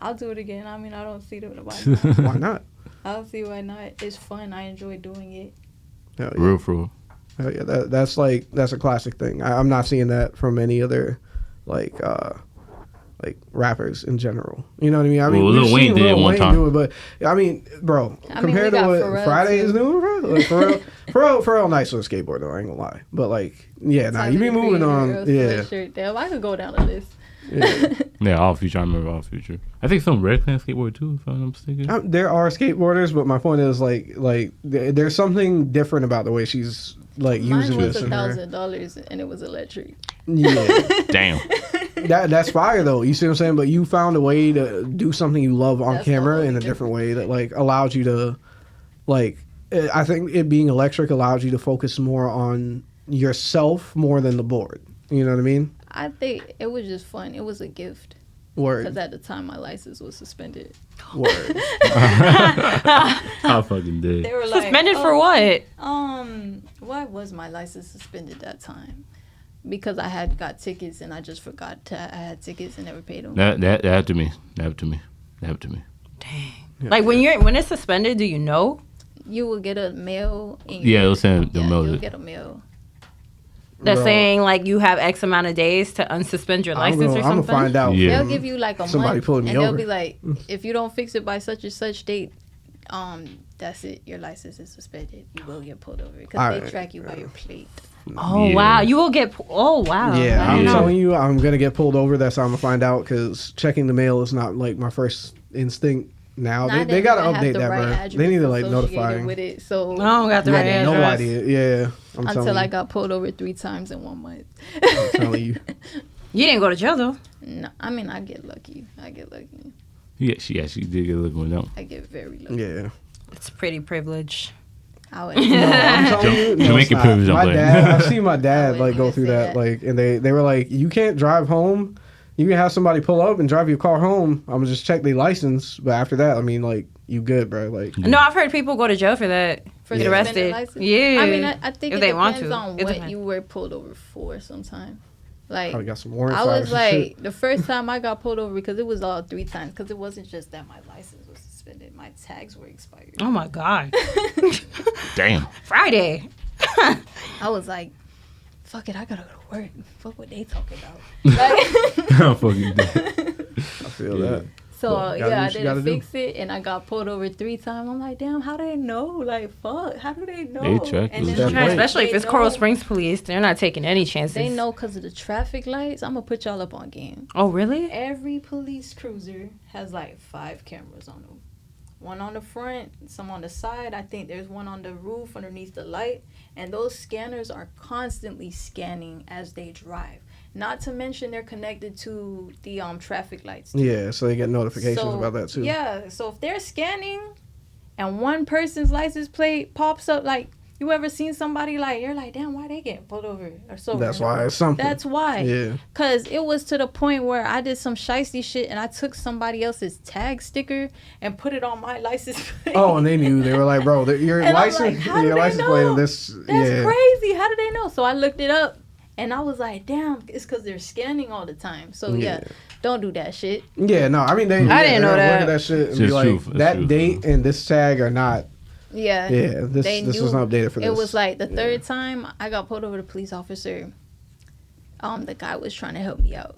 I'll do it again. I mean, I don't see why not. Why not? I don't see why not. It's fun. I enjoy doing it. Hell yeah. Real for real. Hell yeah. That's a classic thing. I'm not seeing that from any other like rappers in general. You know what I mean? I mean, Well, we've Lil Wayne seen did it Lil one Wayne time. do it, but I mean, bro, I mean, compared we to got what Pharrell, Friday too. is doing, bro, like Pharrell nice on a skateboard though. I ain't gonna lie, but like, yeah, nah, you be Tyler, the moving on, creator of yeah. Sweatshirt. Damn, I could go down the list. Yeah. Yeah, All Future. I remember All Future. I think some Red Clan skateboard too, if I'm not mistaken. There are skateboarders, but my point is like there's something different about the way she's like using Mine was this in her. $1,000 and it was electric. Yeah, Damn. that's fire though. You see what I'm saying? But you found a way to do something you love on That's the camera whole in a different way that like allows you to like. I think it being electric allows you to focus more on yourself more than the board. You know what I mean? I think it was just fun. It was a gift. Word. Because at the time, my license was suspended. Word. I fucking did. They were like, Suspended oh, for what? Why was my license suspended that time? Because I had got tickets and I just forgot I had tickets and never paid them. That happened to me. That happened to me. Dang. Like when it's suspended, do you know? You will get a mail. Yeah, it'll send the mail. You'll get a mail. That's Bro, saying like you have X amount of days to unsuspend your license or I'm something. gonna find out. Yeah. They'll give you like a Somebody month, pulling me and they'll over. be like, if you don't fix it by such and such date, that's it. Your license is suspended. You will get pulled over because they Alright. track you by your plate. Oh Yeah. wow, you will get. Oh wow. Yeah, I I'm didn't know. telling you, I'm gonna get pulled over. That's how I'm gonna find out because checking the mail is not like my first instinct. Now And I they didn't gotta even have update the that, right bro. address They need to like associated notify. with it. So I don't got the I right had no address. idea. Yeah, I'm until telling I you. got pulled over 3 times in 1 month. I'm telling you. You didn't go to jail though. No, I mean I get lucky. Yeah, she did get a look one out. I get very lucky. Yeah. It's pretty privilege. I would, No, I'm telling you. No, Jamaican it's not. privilege, I'm My playing. dad. I've seen my dad I like go wouldn't through even say that. that. Like, and they were like, you can't drive home. You can have somebody pull up and drive your car home. I'm gonna just check their license, but after that, I mean, like, you good, bro. Like, No, I've heard people go to jail for that. for Get suspended arrested. license? Yeah. I mean, I think If it they want depends to. on It what depends. you were pulled over for. Sometimes, like probably got some warrants. I out or was some like, shit. the first time I got pulled over because it was all 3 times because it wasn't just that my license was suspended, my tags were expired. Oh my god. Damn. Friday. I was like, fuck it, I gotta go to work. Fuck what they talking about. Like, I fucking did. I feel Yeah. that. so Gotta do yeah, I what you gotta didn't do. fix it, and I got pulled over 3 times. I'm like, damn, how do they know? Like, fuck, how do they know? They track And you. then That point. Especially if they it's Coral know- Springs police, they're not taking any chances. They know because of the traffic lights. I'm gonna put y'all up on game. Oh really? Every police cruiser has like 5 cameras on them. One on the front, some on the side. I think there's one on the roof underneath the light. And those scanners are constantly scanning as they drive. Not to mention they're connected to the traffic lights. too. Yeah, so they get notifications So, about that too. Yeah, so if they're scanning and one person's license plate pops up, like, you ever seen somebody like, you're like, damn, why they getting pulled over or so? That's why it's something. That's why. Yeah. Because it was to the point where I did some shiesty shit and I took somebody else's tag sticker and put it on my license plate. Oh, and they knew. They were like, bro, your And I'm license, like, how do your they license plate know? of this. That's Yeah. crazy. How do they know? So I looked it up and I was like, damn, it's because they're scanning all the time. So yeah, don't do that shit. Yeah, no, I mean, they. I didn't know they'll look that. at that shit and It's be just like, truth. It's that truth, date bro. and this tag are not. Yeah. Yeah, this They this knew. was not updated for this. It was like the Yeah. 3rd time I got pulled over, the police officer, the guy was trying to help me out.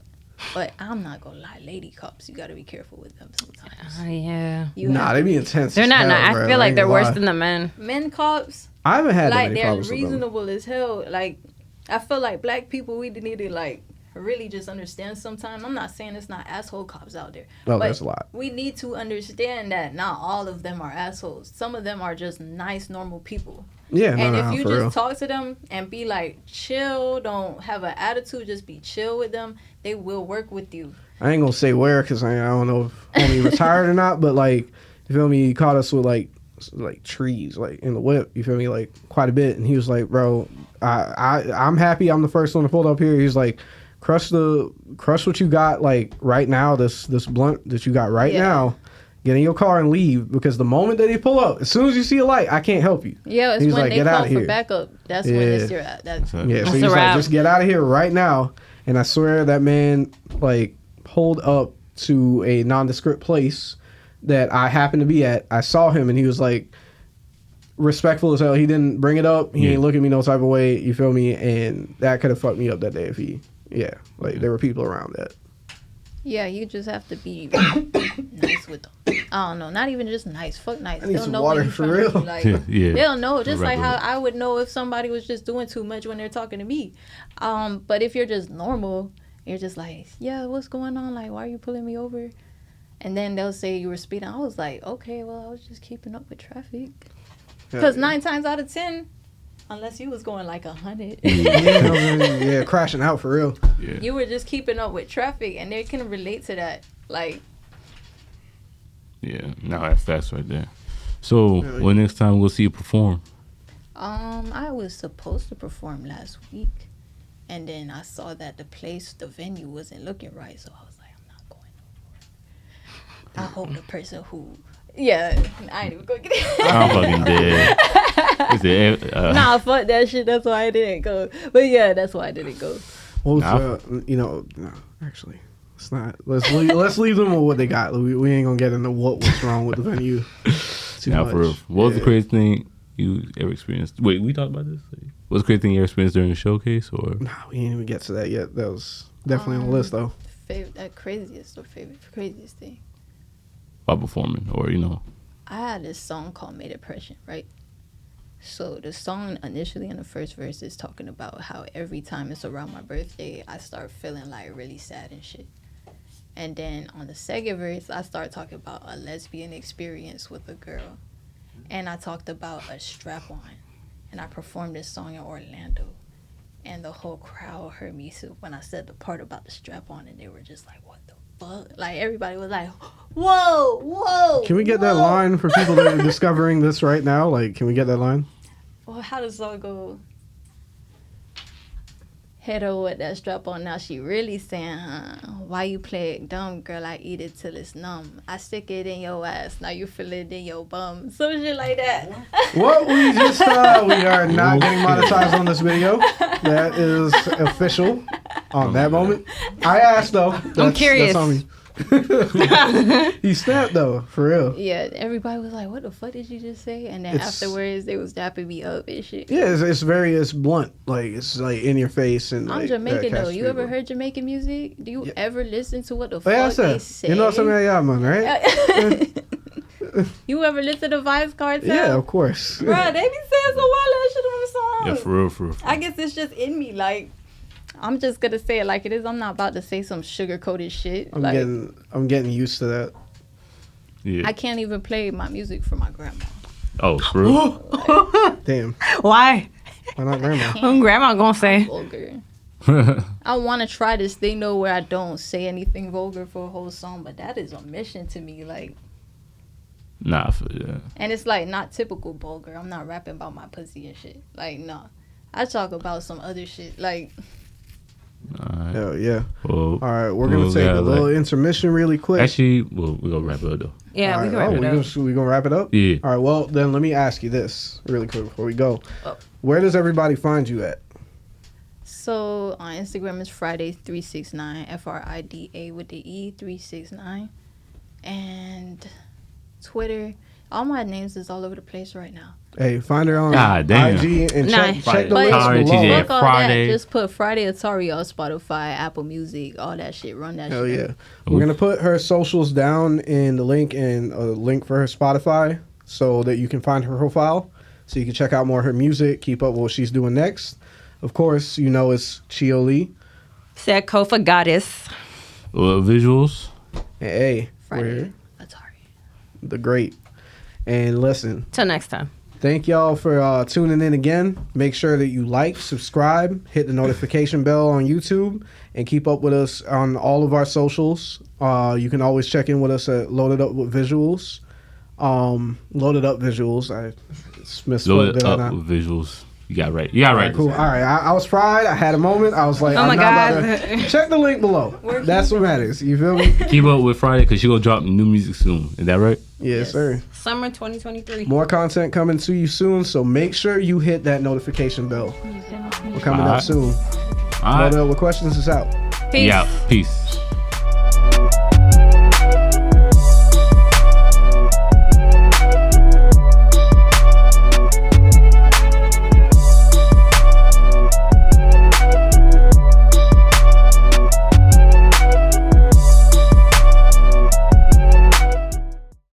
But I'm not gonna lie, lady cops, you gotta be careful with them sometimes. Yeah. They be intense. They're as not. hell, I bro. feel like ain't they're gonna worse lie. than the men. Men cops, I haven't had that like many they're problems with them. reasonable as hell. Like I feel like black people, we need to like really just understand sometimes. I'm not saying it's not asshole cops out there. Oh, but there's a lot. We need to understand that not all of them are assholes. Some of them are just nice, normal people. Yeah, And if you for just real. talk to them and be like chill, don't have an attitude, just be chill with them, they will work with you. I ain't gonna say where because I don't know if homie retired or not, but like, you feel me? He caught us with like trees, like in the whip. You feel me? Like quite a bit, and he was like, "Bro, I'm happy. I'm the first one to pull up here." He's like, "Crush what you got like right now. This blunt that you got right now. Get in your car and leave because the moment that they pull up, as soon as you see a light, I can't help you." Yeah, it's He's when like, they "Get call outta for here." backup. That's Yeah. when it's your that's Yeah, so That's he's a like, wrap. "Just get out of here right now." And I swear that man like pulled up to a nondescript place that I happened to be at. I saw him and he was like respectful as hell. He didn't bring it up. He Yeah. ain't look at me no type of way. You feel me? And that could have fucked me up that day if he. Yeah, like there were people around that. Yeah, you just have to be nice with them. I don't know, not even just nice. Fuck nice. I need They'll some know water when you for tryna real. be, like, Yeah. They'll know, just like how Right. I would know if somebody was just doing too much when they're talking to me. But if you're just normal, you're just like, yeah, what's going on? Like, why are you pulling me over? And then they'll say you were speeding. I was like, okay, well, I was just keeping up with traffic. Because 9 times out of 10, unless you was going like 100, Yeah, crashing out for real. Yeah. you were just keeping up with traffic, and they can relate to that. Like, Yeah. Now that's facts right there. So Yeah. when next time we'll see you perform? I was supposed to perform last week, and then I saw that the venue wasn't looking right, so I was like, I'm not going no more. I hope the person who, yeah, I ain't even gonna get it. I'm fucking dead. Is it, Nah, fuck that shit. That's why I didn't go. But yeah, that's why I didn't go. What was Nah. no, actually, let's not. Let's leave them with what they got. We ain't gonna get into what's wrong with the venue. Too Now much. for real. What was the Yeah. craziest thing you ever experienced? Wait, we talked about this? What's the craziest thing you ever experienced during the showcase? Or Nah, we ain't even get to that yet. That was definitely on the list though. That craziest thing. by performing? Or, you know. I had this song called Made Depression, right? So the song initially in the first verse is talking about how every time it's around my birthday, I start feeling like really sad and shit. And then on the second verse, I start talking about a lesbian experience with a girl. And I talked about a strap-on. And I performed this song in Orlando. And the whole crowd heard me when I said the part about the strap-on, and they were just like, what the fuck? Like, everybody was like, whoa, whoa. Can we get that whoa. line for people that are discovering this right now? Like, can we get that line? Well, how does it go? Hit her with that strap on. Now she really saying, why you play it dumb, girl? I eat it till it's numb. I stick it in your ass. Now you feel it in your bum. Some shit like that. What we just we are not getting monetized on this video. That is official on that moment. I asked though. I'm curious. That's on me. He snapped though, for real. Yeah, everybody was like, what the fuck did you just say? And then It's- afterwards, they was dapping me up and shit. Yeah, it's blunt. Like it's like in your face and I'm like, Jamaican that though. catches You ever people. heard Jamaican music? Do you Yeah. ever listen to what the Oh, yeah, fuck they sir. say? You know something like man, right? You ever listen to Vibes Cartel? Yeah, of course. Bruh, they be saying some wild ass shit on the song. Yeah, for real. I guess it's just in me. Like, I'm just gonna say it like it is. I'm not about to say some sugar coated shit. I'm Like, I'm getting used to that. Yeah. I can't even play my music for my grandma. Oh, for real? Damn. Why? Why not grandma? Grandma gonna say. Vulgar. I want to try this thing though where I don't say anything vulgar for a whole song, but that is a mission to me. Like, Nah, yeah. and it's like not typical vulgar. I'm not rapping about my pussy and shit. Like, no. I talk about some other shit. Like, Alright. Hell yeah. Well, All right, we're gonna we'll take gotta, a little like- intermission really quick. Actually, we're gonna wrap it up though. Yeah, All we right, can wrap it up. we gonna wrap it up? Yeah. All right, well, then let me ask you this really quick before we go. Oh. Where does everybody find you at? so on Instagram is Fridae369, Frida with the E 369, and Twitter. All my names is all over the place right now. Hey, find her on God damn. IG and Nah. check the But- links Atari, below. TJ. Fuck all Friday. that. Just put Friday Atari on Spotify, Apple Music, all that shit. Run that Hell shit. yeah. We're going to put her socials down in the link and a link for her Spotify so that you can find her profile so you can check out more of her music, keep up with what she's doing next. Of course, you know it's Chio Lee. Said Kofa Goddess. Visuals. And hey, Friday we're Atari. the great. And listen, Till next time. thank y'all for tuning in again. Make sure that you like, subscribe, hit the notification bell on YouTube, and keep up with us on all of our socials. You can always check in with us at Loaded Up with Visuals. Loaded Up Visuals. I misspelled Load it it. up with visuals. You got it right. You got it right. Cool. All right. I was fried. I had a moment. I was like, Oh I'm my not God. about to check the link below. That's what matters. You feel me? Keep up with Friday because she gonna drop new music soon. Is that right? Yes, sir. Summer 2023. More content coming to you soon, so make sure you hit that notification bell. We're coming All up right. soon. All Loaded right. Up with Questions is out. Peace. Yeah. Peace.